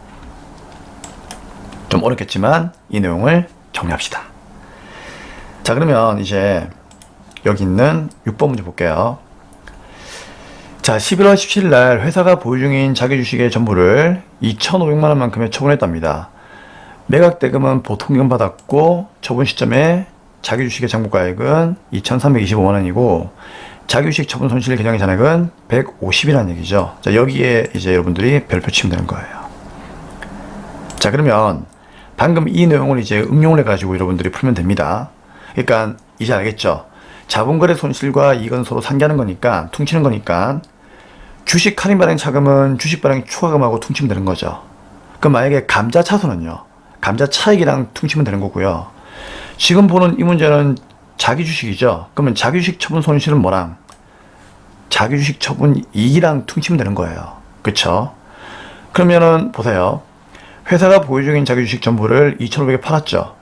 좀 어렵겠지만 이 내용을 정리합시다. 자, 그러면 이제 여기 있는 6번 문제 볼게요. 자, 11월 17일 날 회사가 보유 중인 자기 주식의 전부를 2,500만 원만큼에 처분했답니다. 매각 대금은 보통금 받았고 처분 시점에 자기 주식의 장부가액은 2,325만 원이고 자기 주식 처분 손실 계정의 잔액은 150이라는 얘기죠. 자, 여기에 이제 여러분들이 별표 치면 되는 거예요. 자, 그러면 방금 이 내용을 이제 응용을 해가지고 여러분들이 풀면 됩니다. 그러니까 이제 알겠죠? 자본거래 손실과 이건 서로 상기하는 거니까, 퉁치는 거니까 주식 할인 발행 차금은 주식 발행 초과금하고 퉁치면 되는 거죠. 그럼 만약에 감자 차손은요, 감자 차익이랑 퉁치면 되는 거고요. 지금 보는 이 문제는 자기 주식이죠. 그러면 자기 주식 처분 손실은 뭐랑 자기 주식 처분 이익이랑 퉁치면 되는 거예요. 그쵸? 그러면은 보세요. 회사가 보유 중인 자기 주식 전부를 2,500에 팔았죠.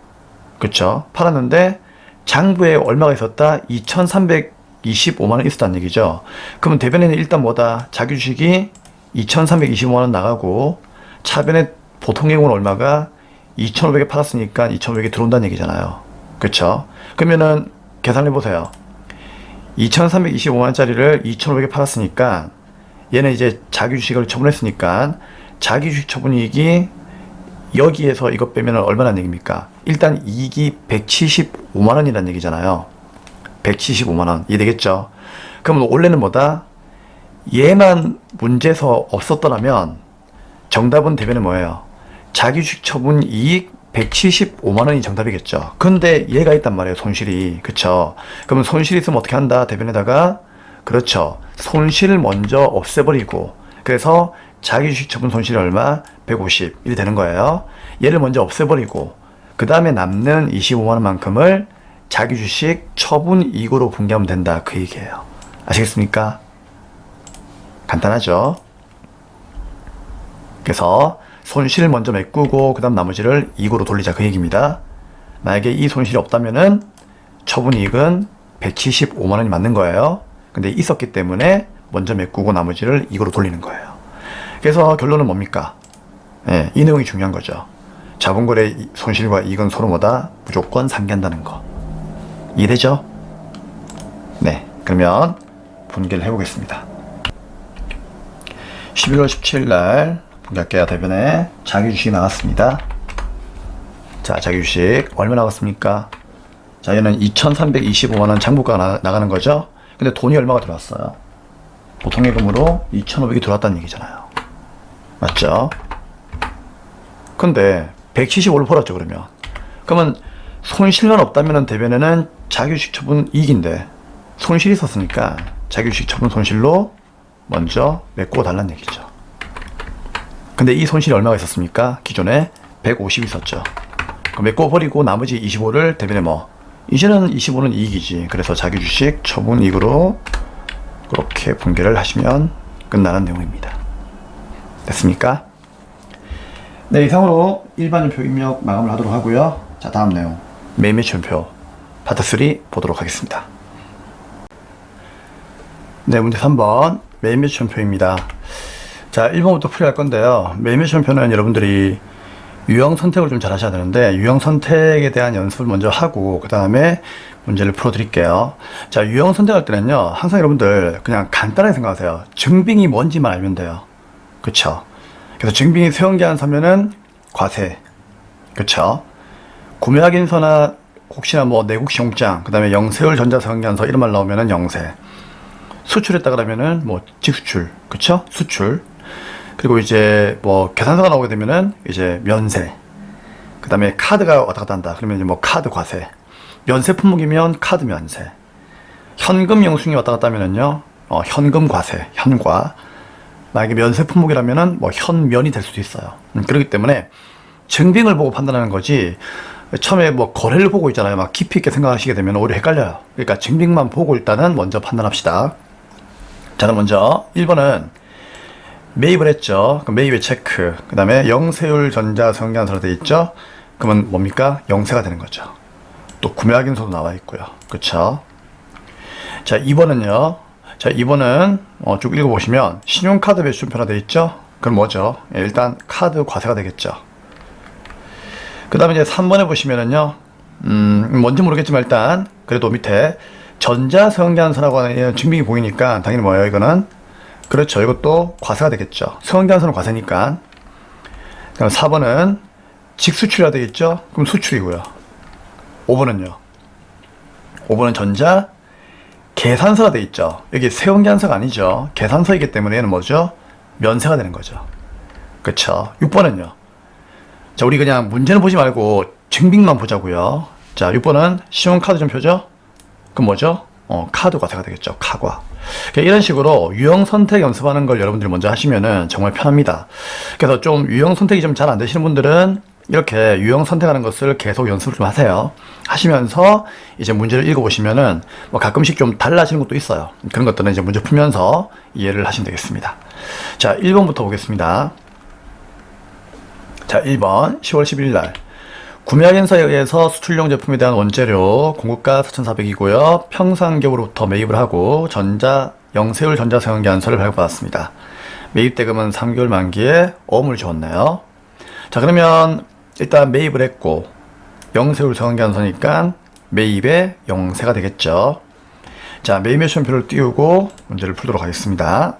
그쵸? 팔았는데 장부에 얼마가 있었다? 2,325만 원 있었다는 얘기죠. 그러면 대변에는 일단 뭐다? 자기 주식이 2,325만 원 나가고 차변에 보통액은 얼마가 2,500에 팔았으니까 2,500에 들어온다는 얘기잖아요. 그쵸? 그러면은 계산해 보세요. 2,325만 원짜리를 2,500에 팔았으니까 얘는 이제 자기 주식을 처분했으니까 자기 주식 처분이익이 여기에서 이것 빼면 얼마나 얘기입니까? 일단 이익이 175만 원이라는 얘기잖아요. 175만 원. 이해되겠죠? 그러면 원래는 뭐다? 얘만 문제에서 없었더라면 정답은 대변에 뭐예요? 자기 주식 처분 이익 175만 원이 정답이겠죠. 근데 얘가 있단 말이에요. 손실이. 그쵸? 그러면 손실이 있으면 어떻게 한다? 대변에다가 그렇죠. 손실을 먼저 없애버리고 그래서 자기 주식 처분 손실이 얼마? 150 이렇게 되는 거예요. 얘를 먼저 없애버리고 그 다음에 남는 25만 원만큼을 자기 주식 처분 이익으로 분기하면 된다. 그 얘기예요. 아시겠습니까? 간단하죠? 그래서 손실을 먼저 메꾸고 그 다음 나머지를 이익으로 돌리자. 그 얘기입니다. 만약에 이 손실이 없다면은 처분 이익은 175만 원이 맞는 거예요. 근데 있었기 때문에 먼저 메꾸고 나머지를 이익으로 돌리는 거예요. 그래서 결론은 뭡니까? 네, 이 내용이 중요한 거죠. 자본거래 손실과 이익은 서로 뭐다? 무조건 상기한다는 거. 이해되죠? 네, 그러면 분기를 해보겠습니다. 11월 17일 날 분기할게요. 대변에 자기 주식이 나갔습니다. 자, 자기 주식 얼마 나갔습니까? 자, 얘는 2,325만 원 장부가가 나가는 거죠. 근데 돈이 얼마가 들어왔어요? 보통예금으로 2,500이 들어왔다는 얘기잖아요. 맞죠? 근데 175를 벌었죠. 그러면 손실만 없다면 대변에는 자기 주식 처분 이익인데 손실이 있었으니까 자기 주식 처분 손실로 먼저 메꾸어 달라는 얘기죠. 근데 이 손실이 얼마가 있었습니까? 기존에 150 있었죠. 그럼 메꿔 버리고 나머지 25를 대변에 뭐 이제는 25는 이익이지. 그래서 자기 주식 처분 이익으로 그렇게 분기를 하시면 끝나는 내용입니다. 됐습니까? 네, 이상으로 일반인표 입력 마감을 하도록 하고요. 자, 다음 내용 매매치원표 파트 3 보도록 하겠습니다. 네, 문제 3번 매매치원표입니다. 자, 1번부터 풀이할 건데요. 매매시험표는 여러분들이 유형 선택을 좀 잘 하셔야 되는데 유형 선택에 대한 연습을 먼저 하고 그 다음에 문제를 풀어 드릴게요. 자, 유형 선택할 때는요 항상 여러분들 그냥 간단하게 생각하세요. 증빙이 뭔지만 알면 돼요. 그쵸? 그래서 증빙이 세원기한 서면은 과세. 그쵸? 구매 확인서나 혹시나 뭐 내국시용장 그 다음에 영세율 전자세원기한서 이런 말 나오면은 영세. 수출했다 그러면은 뭐 직수출. 그쵸? 수출. 그리고 이제 뭐 계산서가 나오게 되면은 이제 면세. 그 다음에 카드가 왔다 갔다 한다. 그러면 이제 뭐 카드 과세. 면세 품목이면 카드 면세. 현금 영수증이 왔다 갔다 하면은요, 현금 과세, 현과. 만약에 면세 품목이라면은 뭐 현면이 될 수도 있어요. 그렇기 때문에 증빙을 보고 판단하는 거지, 처음에 뭐 거래를 보고 있잖아요. 막 깊이 있게 생각하시게 되면 오히려 헷갈려요. 그러니까 증빙만 보고 일단은 먼저 판단합시다. 자, 그럼 먼저 1번은 매입을 했죠. 그럼 매입의 체크. 그 다음에 영세율 전자 성향서로 되어 있죠. 그러면 뭡니까? 영세가 되는 거죠. 또 구매 확인서도 나와 있고요. 그쵸? 자, 2번은요. 자, 2번은 쭉 읽어보시면 신용카드 매수표가 되어 있죠. 그럼 뭐죠? 예, 일단 카드 과세가 되겠죠. 그 다음에 이제 3번에 보시면은요. 뭔지 모르겠지만 일단 그래도 밑에 전자성향서라고 하는 증빙이 보이니까 당연히 뭐예요? 이거는 그렇죠. 이것도 과세가 되겠죠. 성향서는 과세니까. 그다음 4번은 직수출이라 되겠죠. 그럼 수출이고요. 5번은요. 5번은 전자 계산서가 되어 있죠. 여기 세원계산서가 아니죠. 계산서이기 때문에 얘는 뭐죠? 면세가 되는 거죠. 그쵸. 6번은요. 자, 우리 그냥 문제는 보지 말고 증빙만 보자고요. 자, 6번은 신용카드 전표죠. 그럼 뭐죠? 카드 과세가 되겠죠. 카과. 이런 식으로 유형 선택 연습하는 걸 여러분들이 먼저 하시면은 정말 편합니다. 그래서 좀 유형 선택이 좀 잘 안 되시는 분들은 이렇게 유형 선택하는 것을 계속 연습을 좀 하세요. 하시면서 이제 문제를 읽어보시면은 뭐 가끔씩 좀 달라지는 것도 있어요. 그런 것들은 이제 문제 풀면서 이해를 하시면 되겠습니다. 자, 1번부터 보겠습니다. 자, 1번 10월 11일 날 구매확인서에 의해서 수출용 제품에 대한 원재료 공급가 4,400이고요. 평상기업으로부터 매입을 하고 전자 영세율 전자성향계산서를 발급받았습니다. 매입 대금은 3개월 만기에 어음을 주었네요. 자, 그러면 일단 매입을 했고 영세율 성향계산서니까 매입의 영세가 되겠죠. 자, 매입 매수표를 띄우고 문제를 풀도록 하겠습니다.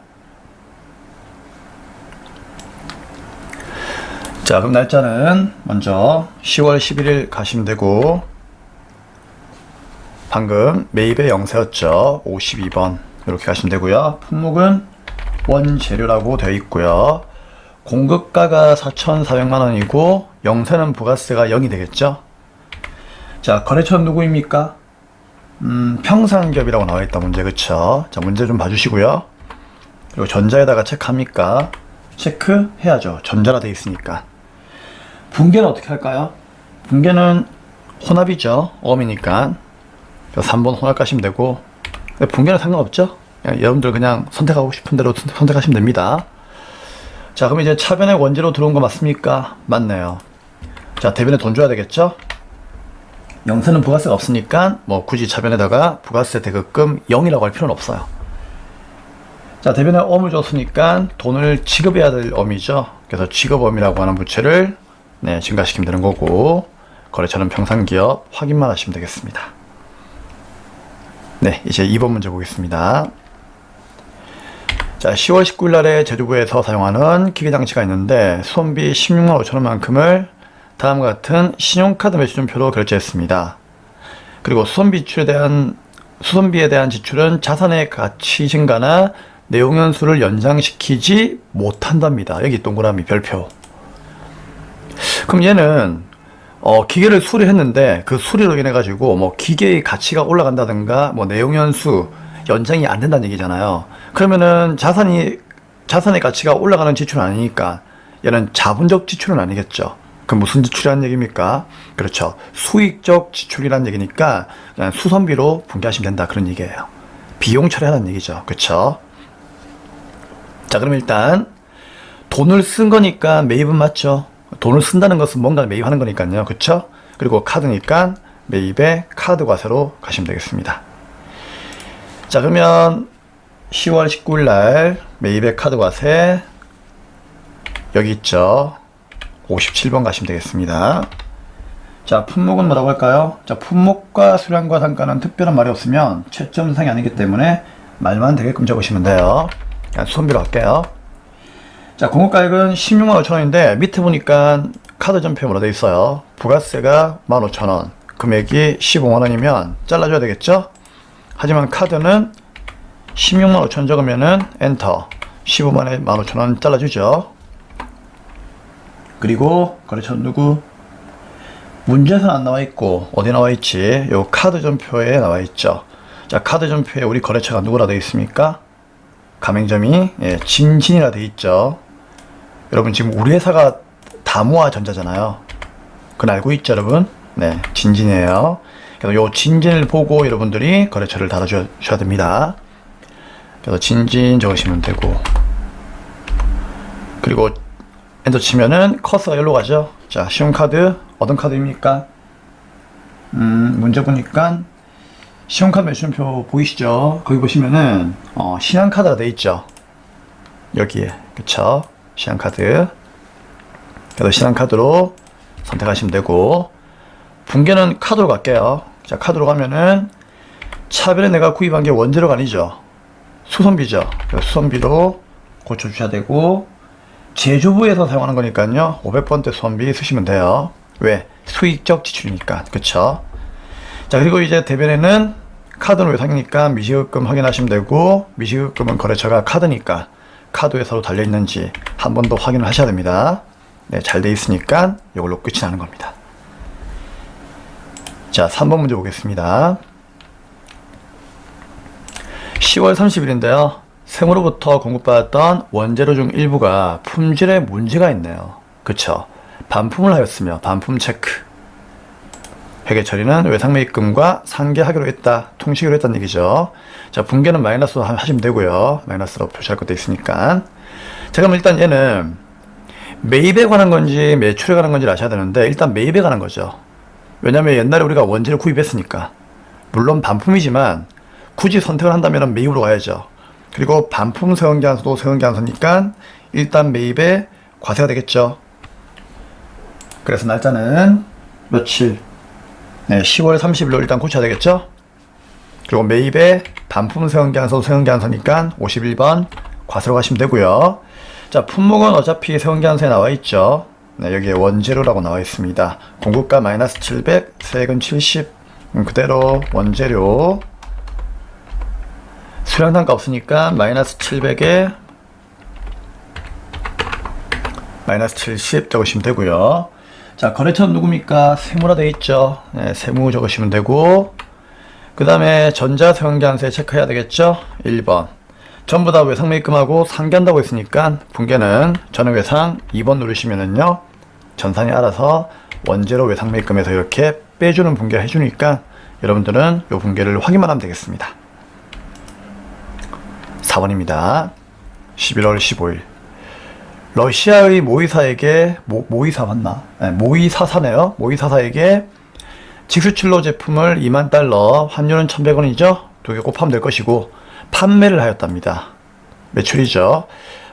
자, 그럼 날짜는 먼저 10월 11일 가시면 되고 방금 매입의 영세였죠. 52번 이렇게 가시면 되고요. 품목은 원재료라고 되어 있고요. 공급가가 4,400만원이고 영세는 부가세가 0이 되겠죠. 자, 거래처는 누구입니까? 평상기업이라고 나와 있다 문제. 그쵸? 자, 문제 좀 봐주시고요. 그리고 전자에다가 체크합니까? 체크해야죠. 전자라 되어 있으니까. 분계는 어떻게 할까요? 분계는 혼합이죠. 어음이니까. 3번 혼합 가시면 되고. 분계는 상관없죠. 여러분들 그냥 선택하고 싶은 대로 선택하시면 됩니다. 자, 그럼 이제 차변에 원재료 들어온 거 맞습니까? 맞네요. 자, 대변에 돈 줘야 되겠죠? 영세는 부가세가 없으니까 뭐 굳이 차변에다가 부가세 대급금 0이라고 할 필요는 없어요. 자, 대변에 어음을 줬으니까 돈을 지급해야 될 어미죠. 그래서 지급어미라고 하는 부채를 증가시키면 되는 거고, 거래처는 평상기업 확인만 하시면 되겠습니다. 네, 이제 2번 문제 보겠습니다. 자, 10월 19일 날에 제주부에서 사용하는 기계장치가 있는데 수선비 16만 5천원만큼을 다음과 같은 신용카드 매수증표로 결제했습니다. 그리고 수선비에 대한 지출은 자산의 가치 증가나 내용연수를 연장시키지 못한답니다. 여기 동그라미 별표. 그럼 얘는 기계를 수리했는데 그 수리로 인해 가지고 뭐 기계의 가치가 올라간다든가 뭐 내용연수 연장이 안 된다는 얘기잖아요. 그러면은 자산의 가치가 올라가는 지출은 아니니까 얘는 자본적 지출은 아니겠죠. 그럼 무슨 지출이라는 얘기입니까? 그렇죠. 수익적 지출이라는 얘기니까 그냥 수선비로 분개하시면 된다 그런 얘기예요. 비용 처리하라는 얘기죠. 그렇죠. 자, 그럼 일단 돈을 쓴 거니까 매입은 맞죠. 돈을 쓴다는 것은 뭔가 매입하는 거니까요. 그쵸? 그리고 카드니까 매입의 카드 과세로 가시면 되겠습니다. 자, 그러면 10월 19일 날 매입의 카드 과세 여기 있죠. 57번 가시면 되겠습니다. 자, 품목은 뭐라고 할까요? 자, 품목과 수량과 단가는 특별한 말이 없으면 채점상이 아니기 때문에 말만 되게끔 적으시면 돼요. 그냥 수선비로 할게요. 자, 공급가액은 16만 5천원인데 밑에 보니까 카드 전표에 뭐라 되어 있어요? 부가세가 15,000원, 금액이 15만원이면 잘라줘야 되겠죠? 하지만 카드는 16만 5천원 적으면은 엔터, 15만에 15,000원 잘라주죠. 그리고 거래처는 누구? 문제에서는 안 나와 있고 어디 나와 있지? 요 카드 전표에 나와 있죠. 자, 카드 전표에 우리 거래처가 누구라 되어 있습니까? 가맹점이 진진이라 되어 있죠. 여러분 지금 우리 회사가 다모아전자잖아요. 그건 알고 있죠, 여러분? 네, 진진이에요. 그래서 요 진진을 보고 여러분들이 거래처를 달아주셔야 됩니다. 그래서 진진 적으시면 되고, 그리고 엔터 치면은 커서가 여기로 가죠. 자, 신용카드 어떤 카드입니까? 문제 보니까 신용카드 매출표 보이시죠? 거기 보시면은 신한카드가 돼 있죠. 여기에, 그쵸? 신한카드. 그래서 신한카드로 선택하시면 되고, 붕괴는 카드로 갈게요. 자, 카드로 가면은 차변에 내가 구입한 게 원재료가 아니죠. 수선비죠. 수선비로 고쳐주셔야 되고, 제조부에서 사용하는 거니까요. 500번대 수선비 쓰시면 돼요. 왜? 수익적 지출이니까. 그쵸? 자, 그리고 이제 대변에는 카드는 외상이니까 미시급금 확인하시면 되고, 미시급금은 거래처가 카드니까 카드 회사로 달려있는지 한 번 더 확인을 하셔야 됩니다. 네, 잘 돼 있으니까 이걸로 끝이 나는 겁니다. 자, 3번 문제 보겠습니다. 10월 30일인데요. 생으로부터 공급받았던 원재료 중 일부가 품질에 문제가 있네요. 그쵸? 반품을 하였으며 반품 체크. 회계 처리는 외상매입금과 상계하기로 했다. 통시기로 했다는 얘기죠. 자, 붕괴는 마이너스로 하시면 되고요. 마이너스로 표시할 것도 있으니까. 자, 그럼 일단 얘는 매입에 관한 건지 매출에 관한 건지 아셔야 되는데, 일단 매입에 관한 거죠. 왜냐면 옛날에 우리가 원재료 구입했으니까. 물론 반품이지만 굳이 선택을 한다면 매입으로 가야죠. 그리고 반품 세원기한서도 세원기한서니까 일단 매입에 과세가 되겠죠. 그래서 날짜는 며칠? 네, 10월 30일로 일단 고쳐야 되겠죠. 그리고 매입에 반품 세원기한서 세원기한서니까 51번 과세로 가시면 되고요. 자, 품목은 어차피 세원기한서에 나와 있죠. 네, 여기에 원재료라고 나와 있습니다. 공급가 마이너스 700, 세액은 70. 그대로 원재료. 수량단가 없으니까 마이너스 700에 마이너스 70 적으시면 되고요. 자, 거래처는 누굽니까? 세무라 되어 있죠. 네, 세무 적으시면 되고, 그 다음에 전자세원기한서에 체크해야 되겠죠. 1번. 전부 다 외상매입금하고 상계한다고 했으니까 붕괴는 전액외상 2번 누르시면은요, 전산이 알아서 원재료 외상매입금에서 이렇게 빼주는 붕괴 해주니까 여러분들은 이 붕괴를 확인만 하면 되겠습니다. 4번입니다. 11월 15일. 러시아의 모의사에게, 모의사 맞나? 네, 모의사사네요. 모의사사에게 직수출로 제품을 2만 달러, 환율은 1100원이죠? 두 개 곱하면 될 것이고, 판매를 하였답니다. 매출이죠.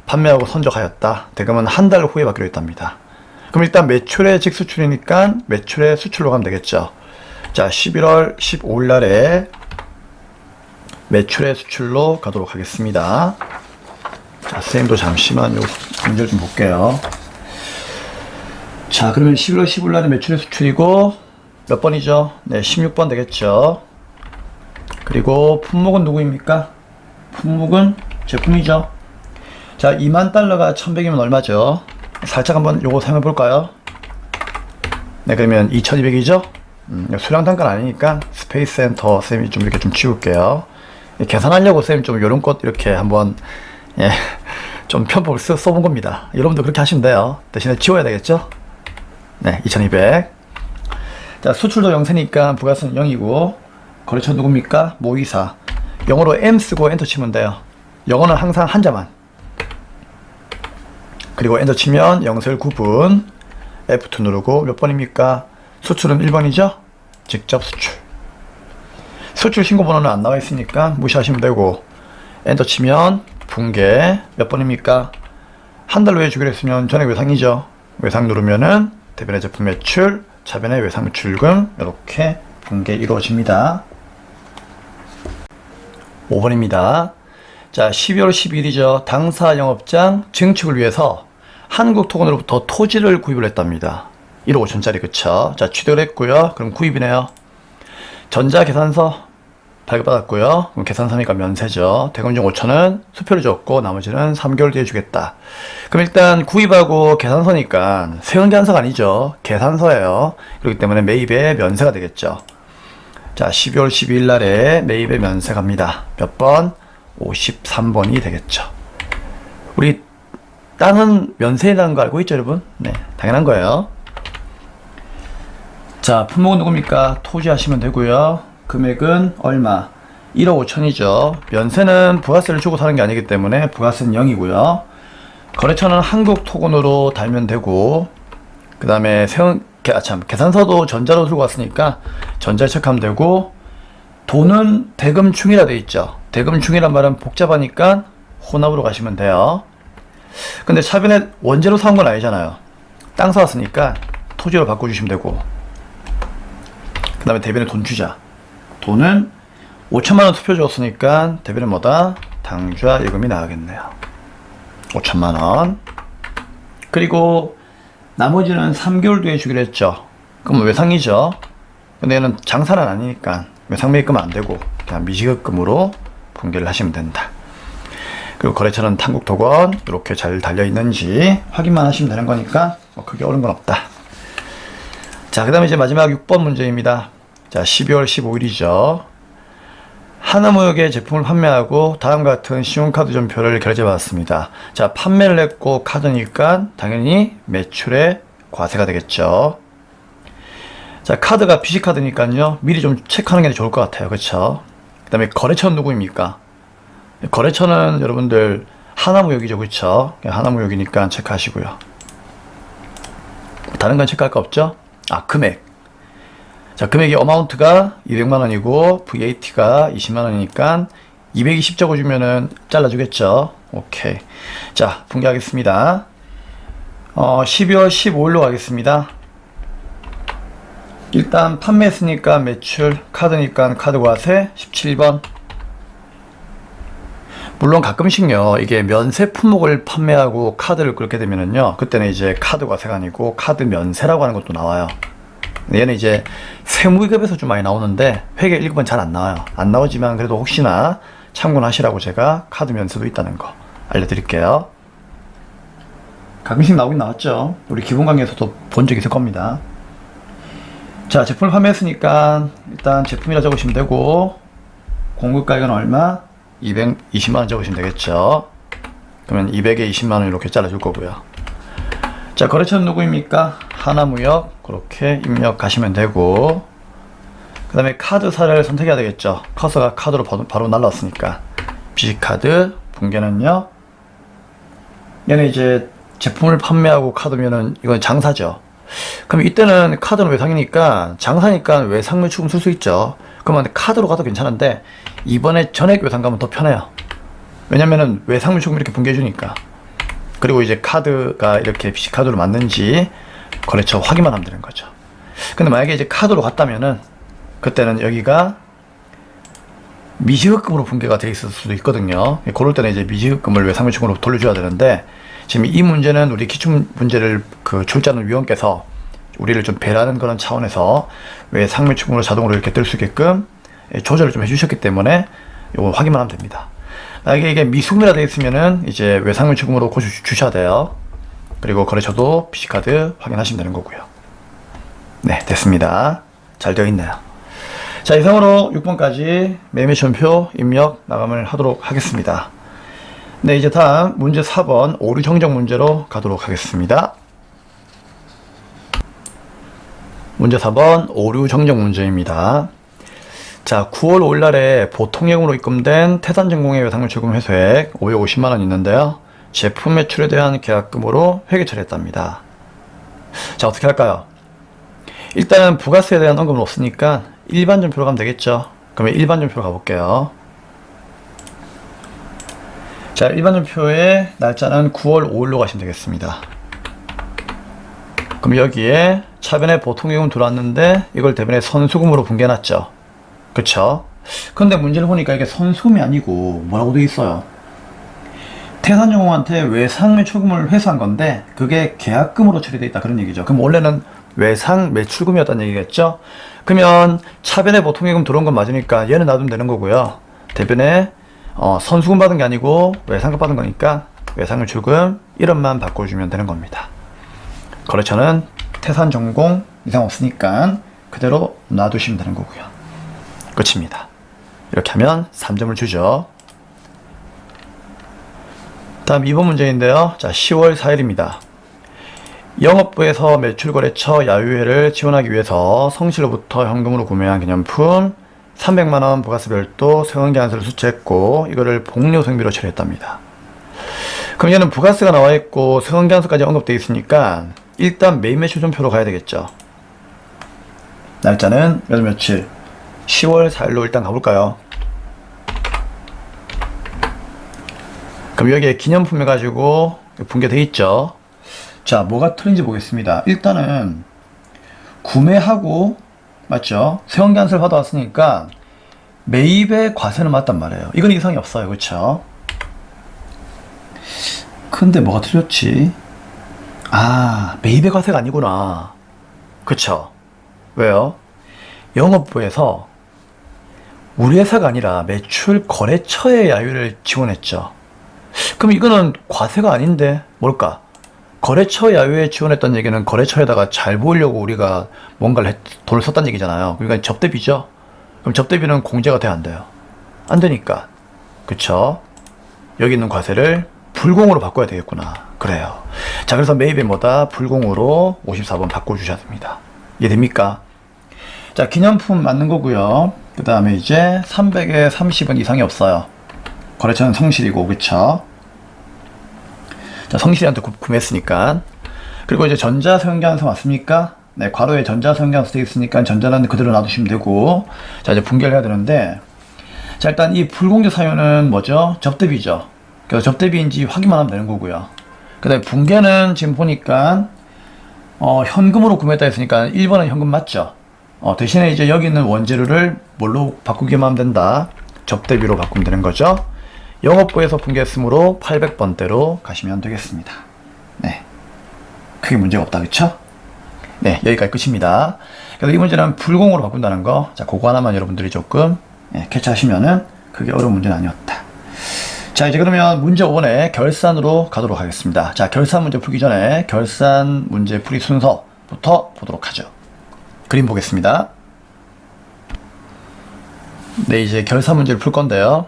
판매하고 선적하였다. 대금은 한 달 후에 받기로 했답니다. 그럼 일단 매출의 직수출이니까 매출의 수출로 가면 되겠죠. 자, 11월 15일 날에 매출의 수출로 가도록 하겠습니다. 자, 선생님도 잠시만 요 문제를 좀 볼게요. 자, 그러면 11월 15일 날에 매출의 수출이고 몇 번이죠? 네, 16번 되겠죠. 그리고 품목은 누구입니까? 품목은 제품이죠. 자, 2만 달러가 1100이면 얼마죠? 살짝 한번 요거 사용해 볼까요? 네, 그러면 2200이죠? 수량 단가는 아니니까 스페이스 엔터 쌤이 좀 이렇게 좀 치울게요. 계산하려고 쌤 좀 요런 것 이렇게 한번 좀 편법을 써본 겁니다. 여러분도 그렇게 하시면 돼요. 대신에 지워야 되겠죠? 네, 2200. 자, 수출도 0세니까 부가세는 0이고 거래처 누굽니까? 모의사. 영어로 M 쓰고 엔터 치면 돼요. 영어는 항상 한자만. 그리고 엔터 치면 0셀 9분 F2 누르고 몇 번입니까? 수출은 1번이죠? 직접 수출. 수출 신고 번호는 안 나와 있으니까 무시하시면 되고, 엔터 치면 붕괴 몇 번입니까? 한 달 후에 주기로 했으면 전액 외상이죠. 외상 누르면은 대변의 제품 매출, 차변의 외상 매출금 이렇게 붕괴 이루어집니다. 5번입니다. 자, 12월 12일이죠. 당사 영업장 증축을 위해서 한국토건으로부터 토지를 구입을 했답니다. 1억 5천짜리, 그쵸? 자, 취득을 했고요. 그럼 구입이네요. 전자계산서 발급받았고요. 그럼 계산서니까 면세죠. 대금 중 5천은 수표를 줬고 나머지는 3개월 뒤에 주겠다. 그럼 일단 구입하고 계산서니까 세원계산서가 아니죠. 계산서예요. 그렇기 때문에 매입에 면세가 되겠죠. 자, 12월 12일 날에 매입에 면세 갑니다. 몇 번? 53번이 되겠죠. 우리 땅은 면세라는 거 알고 있죠, 여러분? 네, 당연한 거예요. 자, 품목은 누굽니까? 토지 하시면 되고요. 금액은 얼마? 1억 5천이죠. 면세는 부가세를 주고 사는 게 아니기 때문에 부가세는 0이고요. 거래처는 한국 토건으로 달면 되고, 그 다음에 계산서도 전자로 들고 왔으니까 전자에 체크하면 되고, 돈은 대금 중이라 돼 있죠. 대금 중이란 말은 복잡하니까 혼합으로 가시면 돼요. 근데 차변에 원재로 사온 건 아니잖아요. 땅 사왔으니까 토지로 바꿔주시면 되고, 그 다음에 대변에 돈 주자. 돈은 5천만원 수표 줬으니까 대변에 뭐다? 당좌 예금이 나가겠네요. 5천만원. 그리고 나머지는 3개월 뒤에 주기로 했죠. 그럼 외상이죠. 근데 얘는 장사는 아니니까 외상매입금은 안 되고 그냥 미지급금으로 분괴를 하시면 된다. 그리고 거래처는 한국토건 이렇게 잘 달려있는지 확인만 하시면 되는 거니까 뭐 크게 어려운 건 없다. 자, 그 다음에 이제 마지막 6번 문제입니다. 자, 12월 15일이죠. 하나무역의 제품을 판매하고 다음과 같은 신용카드 전표를 결제 받았습니다. 자, 판매를 했고 카드니까 당연히 매출의 과세가 되겠죠. 자, 카드가 BC카드니까요. 미리 좀 체크하는 게 좋을 것 같아요. 그쵸? 그 다음에 거래처는 누구입니까? 거래처는 여러분들 하나무역이죠. 그쵸? 하나무역이니까 체크하시고요. 다른 건 체크할 거 없죠? 아, 금액. 자, 금액이 어마운트가 200만원이고 VAT가 20만원이니까 220 적어주면은 잘라주겠죠. 오케이. 자, 분개하겠습니다. 12월 15일로 가겠습니다. 일단 판매했으니까 매출, 카드니까 카드과세 17번. 물론 가끔씩요, 이게 면세 품목을 판매하고 카드를 그렇게 되면은요, 그때는 이제 카드과세가 아니고 카드 면세라고 하는 것도 나와요. 얘는 이제 세무기급에서 좀 많이 나오는데 회계 1급은 잘 안 나와요. 안 나오지만 그래도 혹시나 참고는 하시라고 제가 카드 면세도 있다는 거 알려드릴게요. 가끔씩 나오긴 나왔죠. 우리 기본 강의에서도 본 적이 있을 겁니다. 자, 제품을 판매했으니까 일단 제품이라 적으시면 되고, 공급가격은 얼마? 220만원 적으시면 되겠죠. 그러면 200에 20만원 이렇게 잘라줄 거고요. 자, 거래처는 누구입니까? 하나무역. 그렇게 입력하시면 되고, 그 다음에 카드사를 선택해야 되겠죠. 커서가 카드로 바로 날라왔으니까. BC카드 분개는요, 얘는 이제 제품을 판매하고 카드면은 이건 장사죠. 그럼 이때는 카드는 외상이니까, 장사니까 외상물 추금 쓸 수 있죠. 그러면 카드로 가도 괜찮은데 이번에 전액 외상 가면 더 편해요. 왜냐면은 외상물 추금 이렇게 분개해주니까. 그리고 이제 카드가 이렇게 BC카드로 맞는지 거래처 확인만 하면 되는 거죠. 근데 만약에 이제 카드로 갔다면은 그때는 여기가 미지급금으로 분개가 돼 있을 수도 있거든요. 그럴 때는 이제 미지급금을 외상물 추금으로 돌려줘야 되는데, 지금 이 문제는 우리 기출 문제를 출제하는 위원께서 우리를 좀 배려하는 그런 차원에서 외상물 추금으로 자동으로 이렇게 뜰 수 있게끔 조절을 좀 해주셨기 때문에 이거 확인만 하면 됩니다. 만약에 이게 미수금이라 되어 있으면은 이제 외상물 추금으로 고쳐 주셔야 돼요. 그리고 거래처도 BC카드 확인하시면 되는 거고요. 네, 됐습니다. 잘 되어 있네요. 자, 이상으로 6번까지 매매전표 입력 마감을 하도록 하겠습니다. 네, 이제 다음 문제 4번 오류 정정 문제로 가도록 하겠습니다. 문제 4번 오류 정정 문제입니다. 자, 9월 5일 날에 보통예금으로 입금된 태산전공의 외상물 추금 회수액 550만원 있는데요. 제품 매출에 대한 계약금으로 회계 처리했답니다. 자, 어떻게 할까요? 일단은 부가세에 대한 언급은 없으니까 일반 전표로 가면 되겠죠. 그러면 일반 전표로 가볼게요. 자, 일반 전표의 날짜는 9월 5일로 가시면 되겠습니다. 그럼 여기에 차변에 보통예금 들어왔는데 이걸 대변에 선수금으로 분개해놨죠. 그쵸? 근데 문제를 보니까 이게 선수금이 아니고 뭐라고 되어 있어요? 태산전공한테 외상매출금을 회수한 건데 그게 계약금으로 처리되어 있다, 그런 얘기죠. 그럼 원래는 외상매출금이었다는 얘기겠죠? 그러면 차변에 보통예금 들어온 건 맞으니까 얘는 놔두면 되는 거고요. 대변에 선수금 받은 게 아니고 외상금 받은 거니까 외상매출금 이름만 바꿔주면 되는 겁니다. 거래처는 태산전공 이상 없으니까 그대로 놔두시면 되는 거고요. 끝입니다. 이렇게 하면 3점을 주죠. 다음 2번 문제인데요. 자, 10월 4일입니다. 영업부에서 매출거래처 야유회를 지원하기 위해서 성실로부터 현금으로 구매한 기념품 300만원 부가세 별도 세원계산서를 수취했고 이거를 복리후생비로 처리했답니다. 그럼 얘는 부가세가 나와 있고 세금계산서까지 언급되어 있으니까 일단 매입 매출 전표로 가야 되겠죠. 날짜는 몇 월 며칠? 10월 4일로 일단 가볼까요? 그럼 여기에 기념품 해가지고 분개되어 있죠. 자, 뭐가 틀린지 보겠습니다. 일단은 구매하고 맞죠? 세금계산서를 받아왔으니까 매입의 과세는 맞단 말이에요. 이건 이상이 없어요. 그렇죠? 근데 뭐가 틀렸지? 아, 매입의 과세가 아니구나. 그쵸? 왜요? 영업부에서 우리 회사가 아니라 매출 거래처의 야유를 지원했죠. 그럼 이거는 과세가 아닌데 뭘까? 거래처 야유에 지원했다는 얘기는 거래처에다가 잘 보이려고 우리가 뭔가를 돈을 썼다는 얘기잖아요. 그러니까 접대비죠. 그럼 접대비는 공제가 돼야 안 돼요? 안 되니까. 그쵸? 여기 있는 과세를 불공으로 바꿔야 되겠구나. 그래요. 자, 그래서 매입에 뭐다? 불공으로 54번 바꿔주셔야 됩니다. 이해됩니까? 자, 기념품 맞는 거고요. 그 다음에 이제 300에 30은 이상이 없어요. 거래처는 성실이고, 그쵸? 자, 성실이한테 구매했으니까. 그리고 이제 전자세금계산서 맞습니까? 네, 괄호에 전자세금계산서 되어 있으니까 전자는 그대로 놔두시면 되고. 자, 이제 분개를 해야 되는데. 자, 일단 이 불공제 사유는 뭐죠? 접대비죠. 그래서 접대비인지 확인만 하면 되는 거고요. 그 다음에 분개는 지금 보니까 현금으로 구매했다 했으니까 1번은 현금 맞죠? 대신에 이제 여기 있는 원재료를 뭘로 바꾸기만 하면 된다. 접대비로 바꾸면 되는 거죠. 영업부에서 분개했으므로 800번대로 가시면 되겠습니다. 네, 크게 문제가 없다. 그쵸? 네, 여기까지 끝입니다. 그래서 이 문제는 불공으로 바꾼다는 거, 자, 그거 하나만 여러분들이 조금 캐치하시면은 그게 어려운 문제는 아니었다. 자, 이제 그러면 문제 5번에 결산으로 가도록 하겠습니다. 자, 결산 문제 풀기 전에 결산 문제 풀이 순서부터 보도록 하죠. 그림 보겠습니다. 네, 이제 결산 문제를 풀 건데요.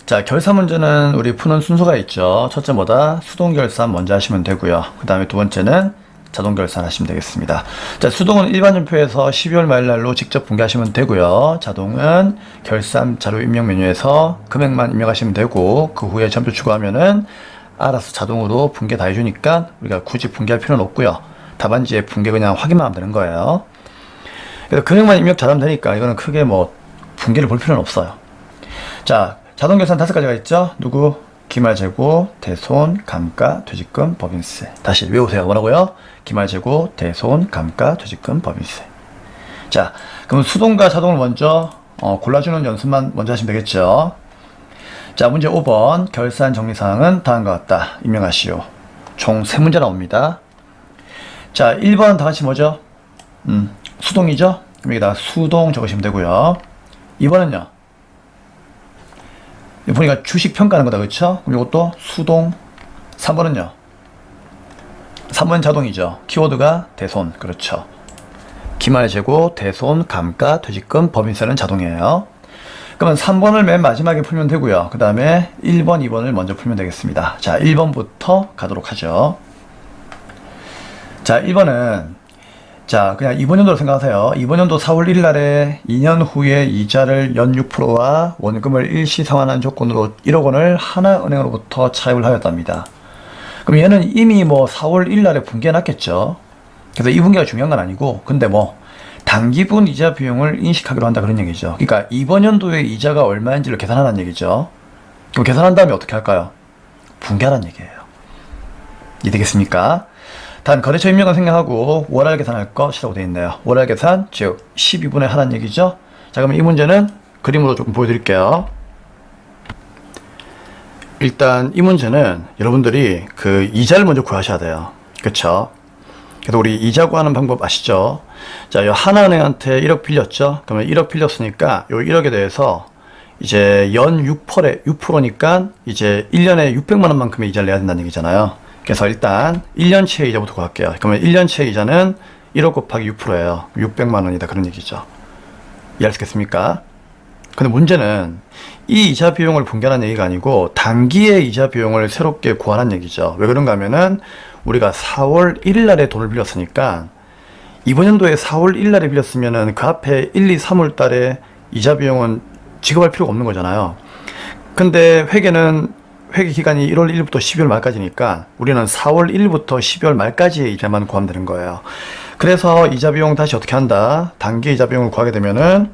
자, 결산 문제는 우리 푸는 순서가 있죠. 첫째 뭐다? 수동 결산 먼저 하시면 되고요. 그 다음에 두 번째는 자동 결산 하시면 되겠습니다. 자, 수동은 일반 전표에서 12월 말일 날로 직접 분개하시면 되고요. 자동은 결산 자료 입력 메뉴에서 금액만 입력하시면 되고, 그 후에 전표 추가하면은 알아서 자동으로 분개 다 해주니까 우리가 굳이 분개할 필요는 없고요. 답안지에 분개 그냥 확인만 하면 되는 거예요. 그래서 금액만 입력 잘하면 되니까 이거는 크게 뭐 분개를 볼 필요는 없어요. 자, 자동 결산 5가지가 있죠. 누구? 기말재고, 대손, 감가, 퇴직금, 법인세. 다시 외우세요. 뭐라고요? 기말재고, 대손, 감가, 퇴직금, 법인세. 자, 그럼 수동과 자동을 먼저 골라주는 연습만 먼저 하시면 되겠죠. 자, 문제 5번 결산 정리사항은 다음과 같다. 입력하시오. 총 3문제 나옵니다. 자, 1번 다 같이 뭐죠? 수동이죠? 그럼 여기다 수동 적으시면 되고요. 2번은요? 보니까 주식 평가하는 거다. 그렇죠? 그럼 이것도 수동. 3번은요? 3번 자동이죠. 키워드가 대손. 그렇죠. 기말재고, 대손, 감가, 퇴직금, 법인세는 자동이에요. 그러면 3번을 맨 마지막에 풀면 되고요. 그 다음에 1번, 2번을 먼저 풀면 되겠습니다. 자, 1번부터 가도록 하죠. 자, 1번은 자, 그냥 이번 연도로 생각하세요. 이번 연도 4월 1일 날에 2년 후에 이자를 연 6%와 원금을 일시 상환한 조건으로 1억 원을 하나은행으로부터 차입을 하였답니다. 그럼 얘는 이미 뭐 4월 1일 날에 분개해 놨겠죠. 그래서 이 분개가 중요한 건 아니고, 근데 뭐 단기분 이자 비용을 인식하기로 한다 그런 얘기죠. 그러니까 이번 연도의 이자가 얼마인지를 계산하라는 얘기죠. 그럼 계산한 다음에 어떻게 할까요? 분개하라는 얘기예요. 이해되겠습니까? 단 거래처 입력은 생략하고 월할 계산할 것이라고 되어 있네요. 월할 계산, 즉 12분의 하라는 얘기죠. 자, 그럼 이 문제는 그림으로 조금 보여드릴게요. 일단 이 문제는 여러분들이 그 이자를 먼저 구하셔야 돼요. 그쵸? 그래서 우리 이자 구하는 방법 아시죠? 자, 이 하나은행한테 1억 빌렸죠? 그러면 1억 빌렸으니까 이 1억에 대해서 이제 연 6%니까 이제 1년에 600만 원만큼의 이자를 내야 된다는 얘기잖아요. 그래서 일단 1년치의 이자부터 구할게요. 그러면 1년치의 이자는 1억 곱하기 6%예요. 600만 원이다 그런 얘기죠. 이해할 수 있겠습니까? 근데 문제는 이 이자 비용을 분개하는 얘기가 아니고 단기의 이자 비용을 새롭게 구하는 얘기죠. 왜 그런가 하면은 우리가 4월 1일 날에 돈을 빌렸으니까 이번 연도에 4월 1일 날에 빌렸으면은 그 앞에 1, 2, 3월 달에 이자 비용은 지급할 필요가 없는 거잖아요. 근데 회계는 회계 기간이 1월 1일부터 12월 말까지니까 우리는 4월 1일부터 12월 말까지의 이자만 구하면 되는 거예요. 그래서 이자 비용 다시 어떻게 한다? 단기 이자 비용을 구하게 되면은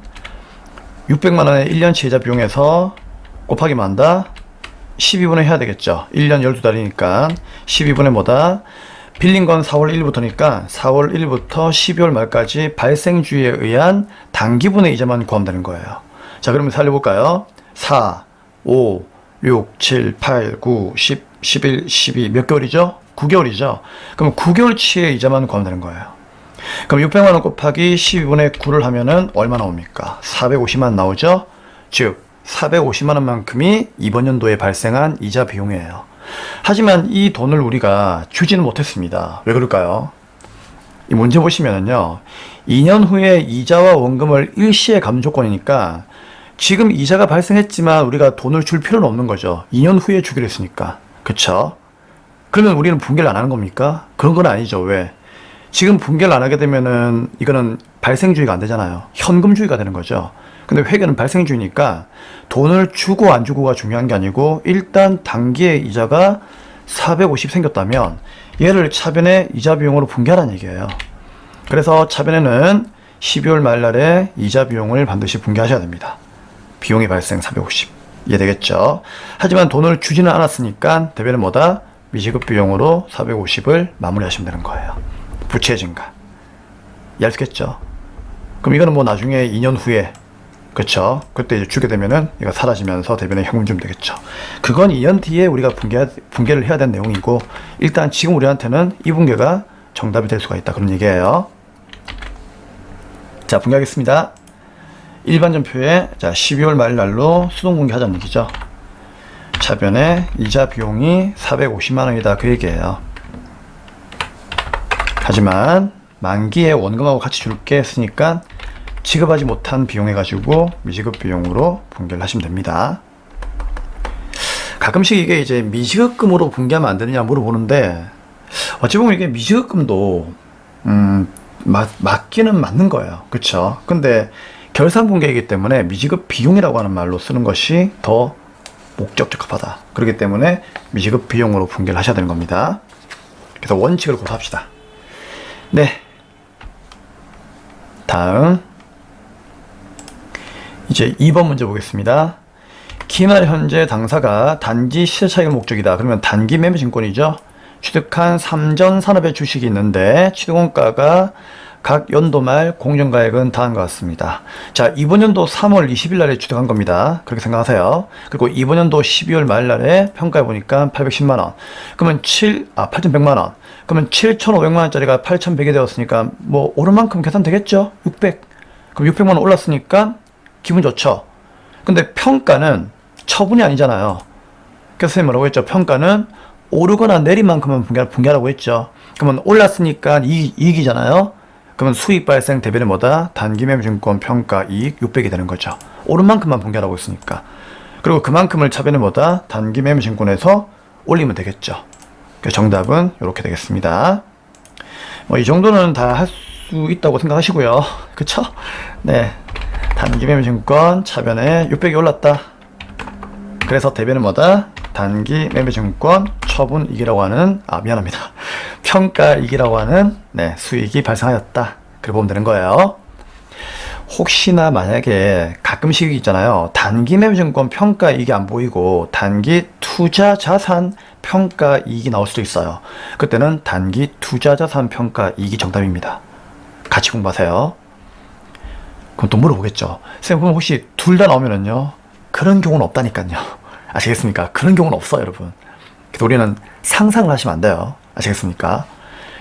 600만 원의 1년치 이자 비용에서 곱하기만 한다? 12분의 해야 되겠죠. 1년 12달이니까 12분의 뭐다? 빌린 건 4월 1일부터니까 4월 1일부터 12월 말까지 발생주의에 의한 단기분의 이자만 구하면 되는 거예요. 자, 그러면 살려볼까요? 4, 5, 6, 7, 8, 9, 10, 11, 12 몇 개월이죠? 9개월이죠. 그럼 9개월치의 이자만 구하면 되는 거예요. 그럼 600만 원 곱하기 12분의 9를 하면은 얼마 나옵니까? 450만 원 나오죠? 즉 450만 원만큼이 이번 연도에 발생한 이자 비용이에요. 하지만 이 돈을 우리가 주지는 못했습니다. 왜 그럴까요? 이 문제 보시면은요, 2년 후에 이자와 원금을 일시에 갚는 조건이니까 지금 이자가 발생했지만 우리가 돈을 줄 필요는 없는 거죠. 2년 후에 주기로 했으니까. 그쵸? 그러면 우리는 분개를 안 하는 겁니까? 그런 건 아니죠. 왜? 지금 분개를 안 하게 되면은 이거는 발생주의가 안 되잖아요. 현금주의가 되는 거죠. 근데 회계는 발생주의니까 돈을 주고 안 주고가 중요한 게 아니고 일단 단기에 이자가 450 생겼다면 얘를 차변에 이자 비용으로 분개하라는 얘기예요. 그래서 차변에는 12월 말날에 이자 비용을 반드시 분개하셔야 됩니다. 비용이 발생 450 이해되겠죠? 하지만 돈을 주지는 않았으니까 대변은 뭐다? 미지급 비용으로 450을 마무리하시면 되는 거예요. 부채 증가. 이해하시겠죠? 그럼 이거는 뭐 나중에 2년 후에 그쵸? 그때 이제 주게 되면은 얘가 사라지면서 대변에 현금 주면 되겠죠. 그건 2년 뒤에 우리가 분개를 해야 되는 내용이고 일단 지금 우리한테는 이 분개가 정답이 될 수가 있다. 그런 얘기예요. 자, 분개하겠습니다. 일반전표에 자 12월 말 날로 수동 분개하자는 얘기죠. 차변에 이자 비용이 450만 원이다. 그 얘기예요. 하지만 만기에 원금하고 같이 줄게 했으니까 지급하지 못한 비용 해가지고 미지급 비용으로 분개를 하시면 됩니다. 가끔씩 이게 이제 미지급금으로 분개하면 안 되느냐 물어보는데 어찌 보면 이게 미지급금도 맞기는 맞는 거예요. 그쵸? 근데 결산 분개이기 때문에 미지급 비용이라고 하는 말로 쓰는 것이 더 목적적합하다. 그렇기 때문에 미지급 비용으로 분개를 하셔야 되는 겁니다. 그래서 원칙을 고수합시다. 네. 다음 이제 2번 문제 보겠습니다. 기말 현재 당사가 단기 시세 차익을 목적이다. 그러면 단기 매매 증권이죠. 취득한 3전 산업의 주식이 있는데 취득원가가 각 연도 말 공정가액은 다음과 같습니다. 자, 이번 연도 3월 20일 날에 취득한 겁니다. 그렇게 생각하세요. 그리고 이번 연도 12월 말 날에 평가해 보니까 810만 원. 그러면 8,100만 원. 그러면 7,500만 원짜리가 8,100이 되었으니까 뭐 오른 만큼 계산되겠죠? 600. 그럼 600만 원 올랐으니까 기분 좋죠. 근데 평가는 처분이 아니잖아요. 그래서 선생님 뭐라고 했죠? 평가는 오르거나 내린 만큼만 분개하라고 했죠. 그러면 올랐으니까 이익이잖아요. 그러면 수익 발생 대비는 뭐다? 단기 매매 증권 평가 이익 600이 되는 거죠. 오른 만큼만 분개하라고 했으니까. 그리고 그만큼을 차변은 뭐다? 단기 매매 증권에서 올리면 되겠죠. 그래서 정답은 이렇게 되겠습니다. 뭐 이 정도는 다 할 수 있다고 생각하시고요. 그쵸? 네. 단기 매매 증권 차변에 600이 올랐다. 그래서 대변은 뭐다? 단기 매매 증권 처분이익이라고 하는 미안합니다. 평가이익이라고 하는 수익이 발생하였다. 그렇게 보면 되는 거예요. 혹시나 만약에 가끔씩 있잖아요. 단기 매매 증권 평가이익이 안 보이고 단기 투자 자산 평가이익이 나올 수도 있어요. 그때는 단기 투자 자산 평가이익이 정답입니다. 같이 공부하세요. 그럼 또 물어보겠죠. 선생님, 그럼 혹시 둘 다 나오면은요? 그런 경우는 없다니까요. 아시겠습니까? 그런 경우는 없어요, 여러분. 그래서 우리는 상상을 하시면 안 돼요. 아시겠습니까?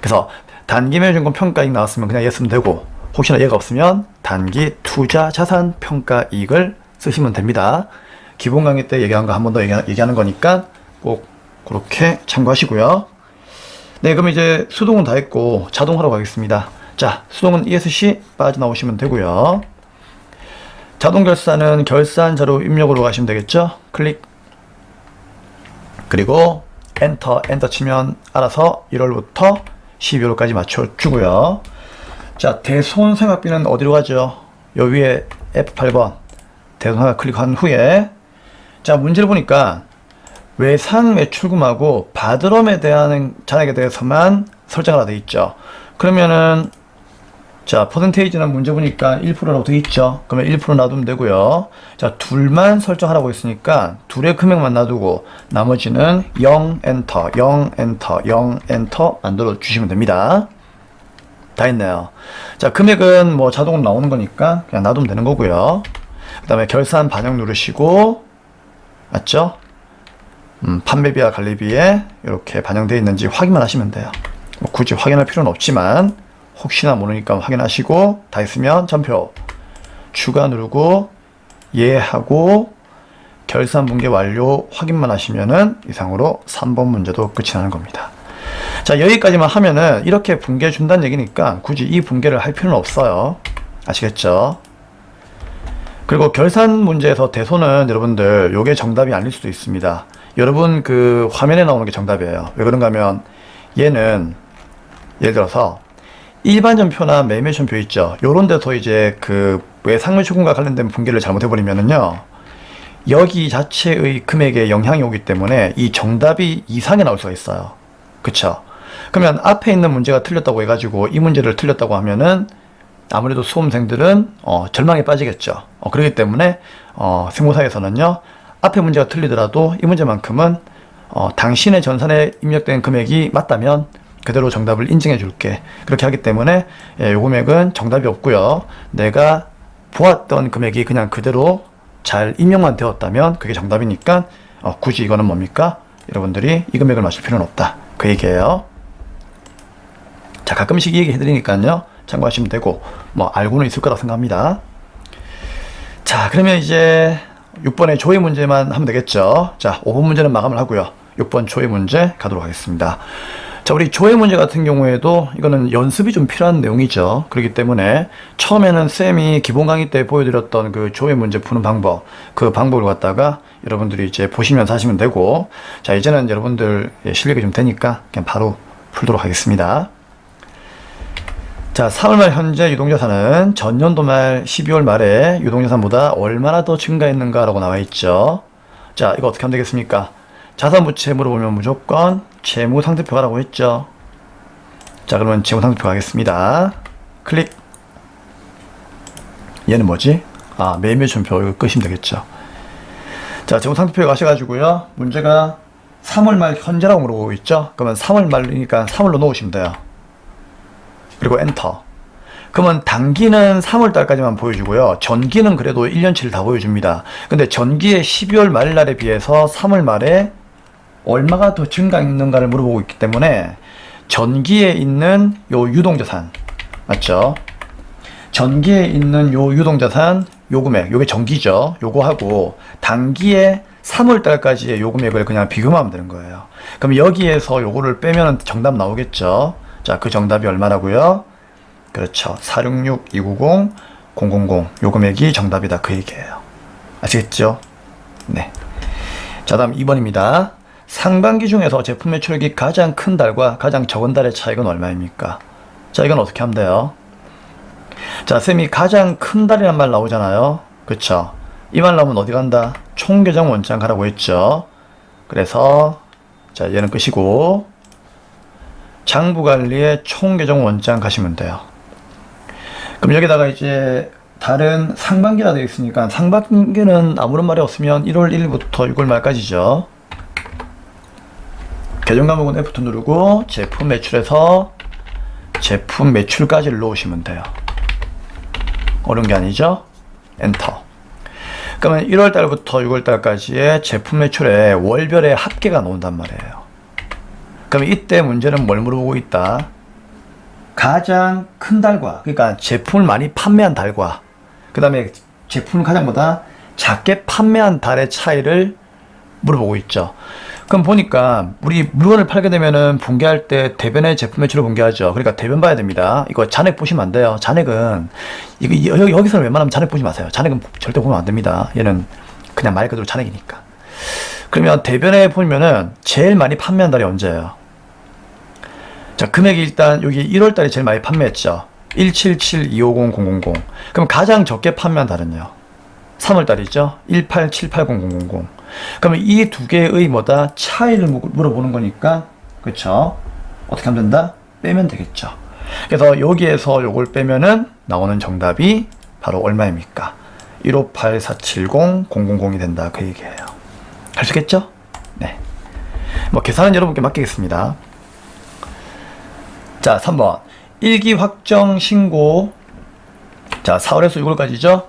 그래서 단기 매매증권 평가이익 나왔으면 그냥 얘 쓰면 되고, 혹시나 얘가 없으면 단기 투자 자산 평가이익을 쓰시면 됩니다. 기본 강의 때 얘기한 거 한 번 더 얘기하는 거니까 꼭 그렇게 참고하시고요. 네, 그럼 이제 수동은 다 했고 자동하러 가겠습니다. 자, 수동은 ESC 빠져나오시면 되고요. 자동 결산은 결산 자료 입력으로 가시면 되겠죠. 클릭. 그리고 엔터 치면 알아서 1월부터 12월까지 맞춰주고요. 자, 대손생활비는 어디로 가죠? 요 위에 F8번 대손생활 클릭한 후에 자, 문제를 보니까 외상 매출금하고 받으럼에 대한 잔액에 대해서만 설정을 하게 돼 있죠. 그러면은 자, 퍼센테이지는 문제 보니까 1%라고 되어 있죠. 그러면 1% 놔두면 되고요. 자, 둘만 설정하라고 했으니까 둘의 금액만 놔두고 나머지는 0 엔터, 0 엔터, 0 엔터 만들어 주시면 됩니다. 다 했네요. 자, 금액은 뭐 자동으로 나오는 거니까 그냥 놔두면 되는 거고요. 그 다음에 결산 반영 누르시고, 맞죠? 판매비와 관리비에 이렇게 반영되어 있는지 확인만 하시면 돼요. 뭐 굳이 확인할 필요는 없지만 혹시나 모르니까 확인하시고, 다 했으면 전표 추가 누르고 예하고 결산 붕괴 완료 확인만 하시면은 이상으로 3번 문제도 끝이 나는 겁니다. 자, 여기까지만 하면은 이렇게 붕괴 준다는 얘기니까 굳이 이 붕괴를 할 필요는 없어요. 아시겠죠? 그리고 결산 문제에서 대손은 여러분들 요게 정답이 아닐 수도 있습니다. 여러분 그 화면에 나오는 게 정답이에요. 왜 그런가 하면 얘는 예를 들어서 일반전표나 매매전표 있죠. 요런 데서 이제 그 외상매출금과 관련된 붕괴를 잘못해버리면은요, 여기 자체의 금액에 영향이 오기 때문에 이 정답이 이상이 나올 수가 있어요. 그쵸? 그러면 앞에 있는 문제가 틀렸다고 해가지고 이 문제를 틀렸다고 하면은 아무래도 수험생들은 절망에 빠지겠죠. 그렇기 때문에 세무사에서는요, 앞에 문제가 틀리더라도 이 문제만큼은 당신의 전산에 입력된 금액이 맞다면 그대로 정답을 인증해 줄게. 그렇게 하기 때문에 요 금액은 정답이 없고요. 내가 보았던 금액이 그냥 그대로 잘 입력만 되었다면 그게 정답이니까 굳이 이거는 뭡니까? 여러분들이 이 금액을 맞출 필요는 없다. 그 얘기예요. 자, 가끔씩 이 얘기 해드리니까요, 참고하시면 되고 뭐 알고는 있을 거라고 생각합니다. 자, 그러면 이제 6번의 조회 문제만 하면 되겠죠. 자, 5번 문제는 마감을 하고요. 6번 조회 문제 가도록 하겠습니다. 자, 우리 조회 문제 같은 경우에도 이거는 연습이 좀 필요한 내용이죠. 그렇기 때문에 처음에는 쌤이 기본 강의 때 보여드렸던 그 조회 문제 푸는 방법, 그 방법을 갖다가 여러분들이 이제 보시면서 하시면 되고, 자, 이제는 여러분들 실력이 좀 되니까 그냥 바로 풀도록 하겠습니다. 자, 3월 말 현재 유동자산은 전년도 말 12월 말에 유동자산보다 얼마나 더 증가했는가 라고 나와 있죠. 자, 이거 어떻게 하면 되겠습니까? 자산부채 물어보면 무조건 재무상태표 가라고 했죠. 자, 그러면 재무상태표 가겠습니다. 클릭. 얘는 뭐지? 아, 매매전표. 이거 끄시면 되겠죠. 자, 재무상태표에 가셔가지고요, 문제가 3월 말 현재라고 물어보고 있죠. 그러면 3월 말이니까 3월로 넣으시면 돼요. 그리고 엔터. 그러면 단기는 3월 달까지만 보여주고요, 전기는 그래도 1년치를 다 보여줍니다. 근데 전기의 12월 말날에 비해서 3월 말에 얼마가 더 증가했는가를 물어보고 있기 때문에 전기에 있는 요 유동자산, 맞죠? 전기에 있는 요 유동자산 요 금액, 요게 전기죠. 요거 하고 단기에 3월 달까지의 요 금액을 그냥 비교만 하면 되는 거예요. 그럼 여기에서 요거를 빼면 정답 나오겠죠. 자, 그 정답이 얼마라고요? 그렇죠. 466-290-000 요 금액이 정답이다, 그 얘기예요. 아시겠죠? 네. 자, 다음 2번입니다. 상반기 중에서 제품 매출액이 가장 큰 달과 가장 적은 달의 차이는 얼마입니까? 자, 이건 어떻게 하면 돼요? 자, 쌤이 가장 큰 달이란 말 나오잖아요. 그쵸? 이 말 나오면 어디 간다? 총계정 원장 가라고 했죠. 그래서 자, 얘는 끄시고 장부관리의 총계정 원장 가시면 돼요. 그럼 여기다가 이제 다른 상반기라 되어 있으니까 상반기는 아무런 말이 없으면 1월 1일부터 6월 말까지죠. 계정 과목은 F2 누르고 제품 매출에서 제품 매출까지를 넣으시면 돼요. 어려운 게 아니죠? 엔터. 그러면 1월 달부터 6월 달까지의 제품 매출의 월별의 합계가 나온단 말이에요. 그럼 이때 문제는 뭘 물어보고 있다? 가장 큰 달과, 그러니까 제품을 많이 판매한 달과 그 다음에 제품을 가장보다 작게 판매한 달의 차이를 물어보고 있죠. 그럼 보니까 우리 물건을 팔게 되면은 붕괴할 때 대변의 제품 매출을 붕괴하죠. 그러니까 대변 봐야 됩니다. 이거 잔액 보시면 안 돼요. 잔액은 이거 여기서는 웬만하면 잔액 보지 마세요. 잔액은 절대 보면 안 됩니다. 얘는 그냥 말 그대로 잔액이니까. 그러면 대변에 보면은 제일 많이 판매한 달이 언제예요? 자, 금액이 일단 여기 1월 달에 제일 많이 판매했죠. 177-250-000. 그럼 가장 적게 판매한 달은요? 3월달이죠. 1878000. 그러면 이 두 개의 뭐다 차이를 물어보는 거니까 그쵸? 어떻게 하면 된다? 빼면 되겠죠. 그래서 여기에서 요걸 빼면은 나오는 정답이 바로 얼마입니까? 158470000이 된다 그 얘기예요. 할 수 있겠죠? 네. 뭐 계산은 여러분께 맡기겠습니다. 자, 3번. 일기 확정 신고. 자, 4월에서 6월까지죠.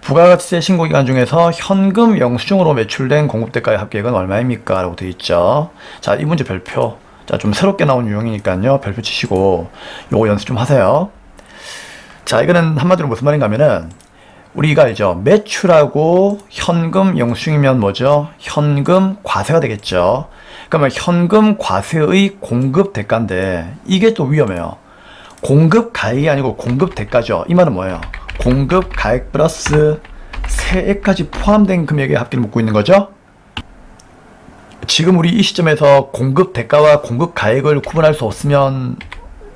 부가가치세 신고기간 중에서 현금 영수증으로 매출된 공급대가의 합계액은 얼마입니까? 라고 되어 있죠. 자, 이 문제 별표. 자, 좀 새롭게 나온 유형이니까요. 별표 치시고 요거 연습 좀 하세요. 자, 이거는 한마디로 무슨 말인가 하면은 우리가 알죠. 매출하고 현금 영수증이면 뭐죠? 현금 과세가 되겠죠. 그러면 현금 과세의 공급 대가인데 이게 또 위험해요. 공급 가액이 아니고 공급 대가죠. 이 말은 뭐예요? 공급 가액 플러스 세액까지 포함된 금액의 합계를 묻고 있는 거죠. 지금 우리 이 시점에서 공급 대가와 공급 가액을 구분할 수 없으면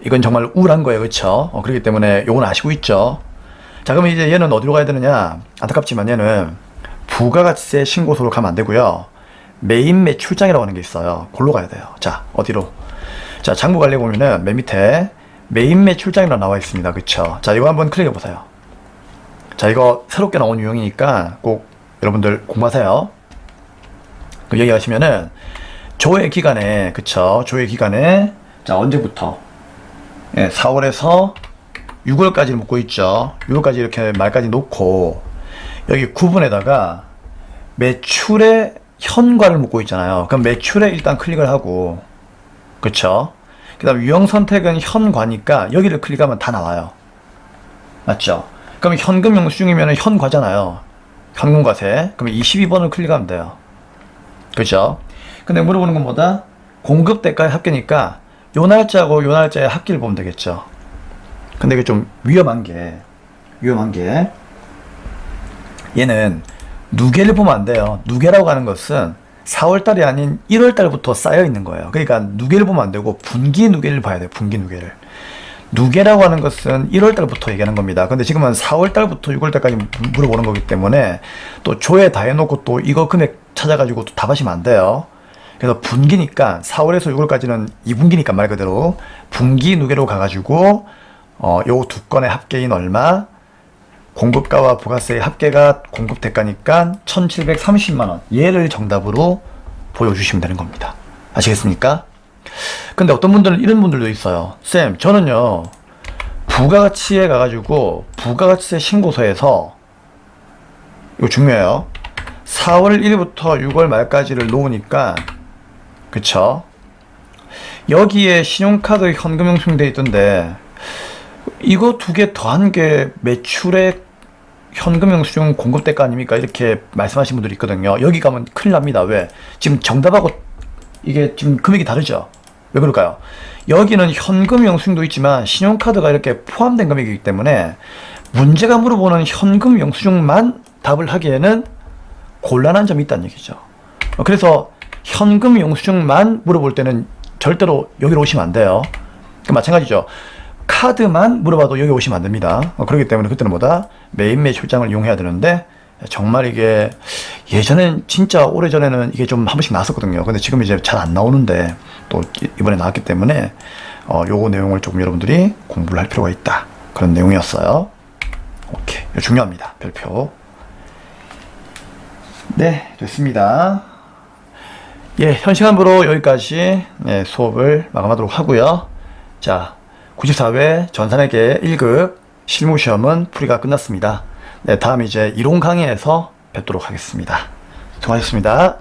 이건 정말 우울한 거예요. 그렇죠? 그렇기 때문에 요건 아시고 있죠. 자, 그러면 이제 얘는 어디로 가야 되느냐? 안타깝지만 얘는 부가가치세 신고서로 가면 안 되고요. 메인 매출장이라고 하는 게 있어요. 골로 가야 돼요. 자, 어디로? 자, 장부관리에 보면은 맨 밑에 메인 매출장이라고 나와 있습니다. 그쵸? 자, 이거 한번 클릭해 보세요. 자, 이거 새롭게 나온 유형이니까 꼭 여러분들 공부하세요. 그럼 여기 가시면은 조회 기간에, 그쵸? 조회 기간에, 자, 언제부터? 예, 4월에서 6월까지 묻고 있죠. 6월까지 이렇게 말까지 놓고 여기 구분에다가 매출의 현과를 묻고 있잖아요. 그럼 매출에 일단 클릭을 하고, 그쵸? 그 다음 유형 선택은 현과니까 여기를 클릭하면 다 나와요. 맞죠? 그럼 현금 영수증이면 현과잖아요. 현금과세. 그러면 22번을 클릭하면 돼요. 그죠? 근데 물어보는 건 뭐다? 공급대가의 합계니까 요 날짜하고 요 날짜의 합계를 보면 되겠죠. 근데 이게 좀 위험한 게 얘는 누계를 보면 안 돼요. 누계라고 하는 것은 4월달이 아닌 1월달부터 쌓여 있는 거예요. 그러니까 누계를 보면 안 되고 분기 누계를 봐야 돼요. 분기 누계를. 누계라고 하는 것은 1월달부터 얘기하는 겁니다. 근데 지금은 4월달부터 6월달까지 물어보는 거기 때문에 또 조회 다 해놓고 또 이거 금액 찾아가지고 또 답하시면 안 돼요. 그래서 분기니까 4월에서 6월까지는 2분기니까 말 그대로 분기 누계로 가가지고 요 두 건의 합계인 얼마, 공급가와 부가세의 합계가 공급 대가니까 1730만원. 얘를 정답으로 보여주시면 되는 겁니다. 아시겠습니까? 근데 어떤 분들은 이런 분들도 있어요. 쌤, 저는요 부가가치에 가가지고 부가가치세 신고서에서 이거 중요해요. 4월 1일부터 6월 말까지를 놓으니까 그쵸? 여기에 신용카드 현금 영수증 돼 있던데 이거 두 개 더한 게 매출액 현금 영수증 공급 대가 아닙니까? 이렇게 말씀하신 분들이 있거든요. 여기 가면 큰일 납니다. 왜? 지금 정답하고 이게 지금 금액이 다르죠? 왜 그럴까요? 여기는 현금 영수증도 있지만 신용카드가 이렇게 포함된 금액이기 때문에 문제가 물어보는 현금 영수증만 답을 하기에는 곤란한 점이 있다는 얘기죠. 그래서 현금 영수증만 물어볼 때는 절대로 여기로 오시면 안 돼요. 마찬가지죠. 카드만 물어봐도 여기 오시면 안 됩니다. 그렇기 때문에 그때는 뭐다? 메인 매출장을 이용해야 되는데 정말 이게 예전엔 진짜 오래전에는 이게 좀 한 번씩 나왔었거든요. 근데 지금 이제 잘 안 나오는데 또 이번에 나왔기 때문에 요거 내용을 조금 여러분들이 공부를 할 필요가 있다. 그런 내용이었어요. 오케이. 이거 중요합니다. 별표. 네, 됐습니다. 예, 현 시간부로 여기까지 수업을 마감하도록 하고요. 자, 94회 전산회계 1급 실무시험은 풀이가 끝났습니다. 네, 다음 이제 이론 강의에서 뵙도록 하겠습니다. 수고하셨습니다.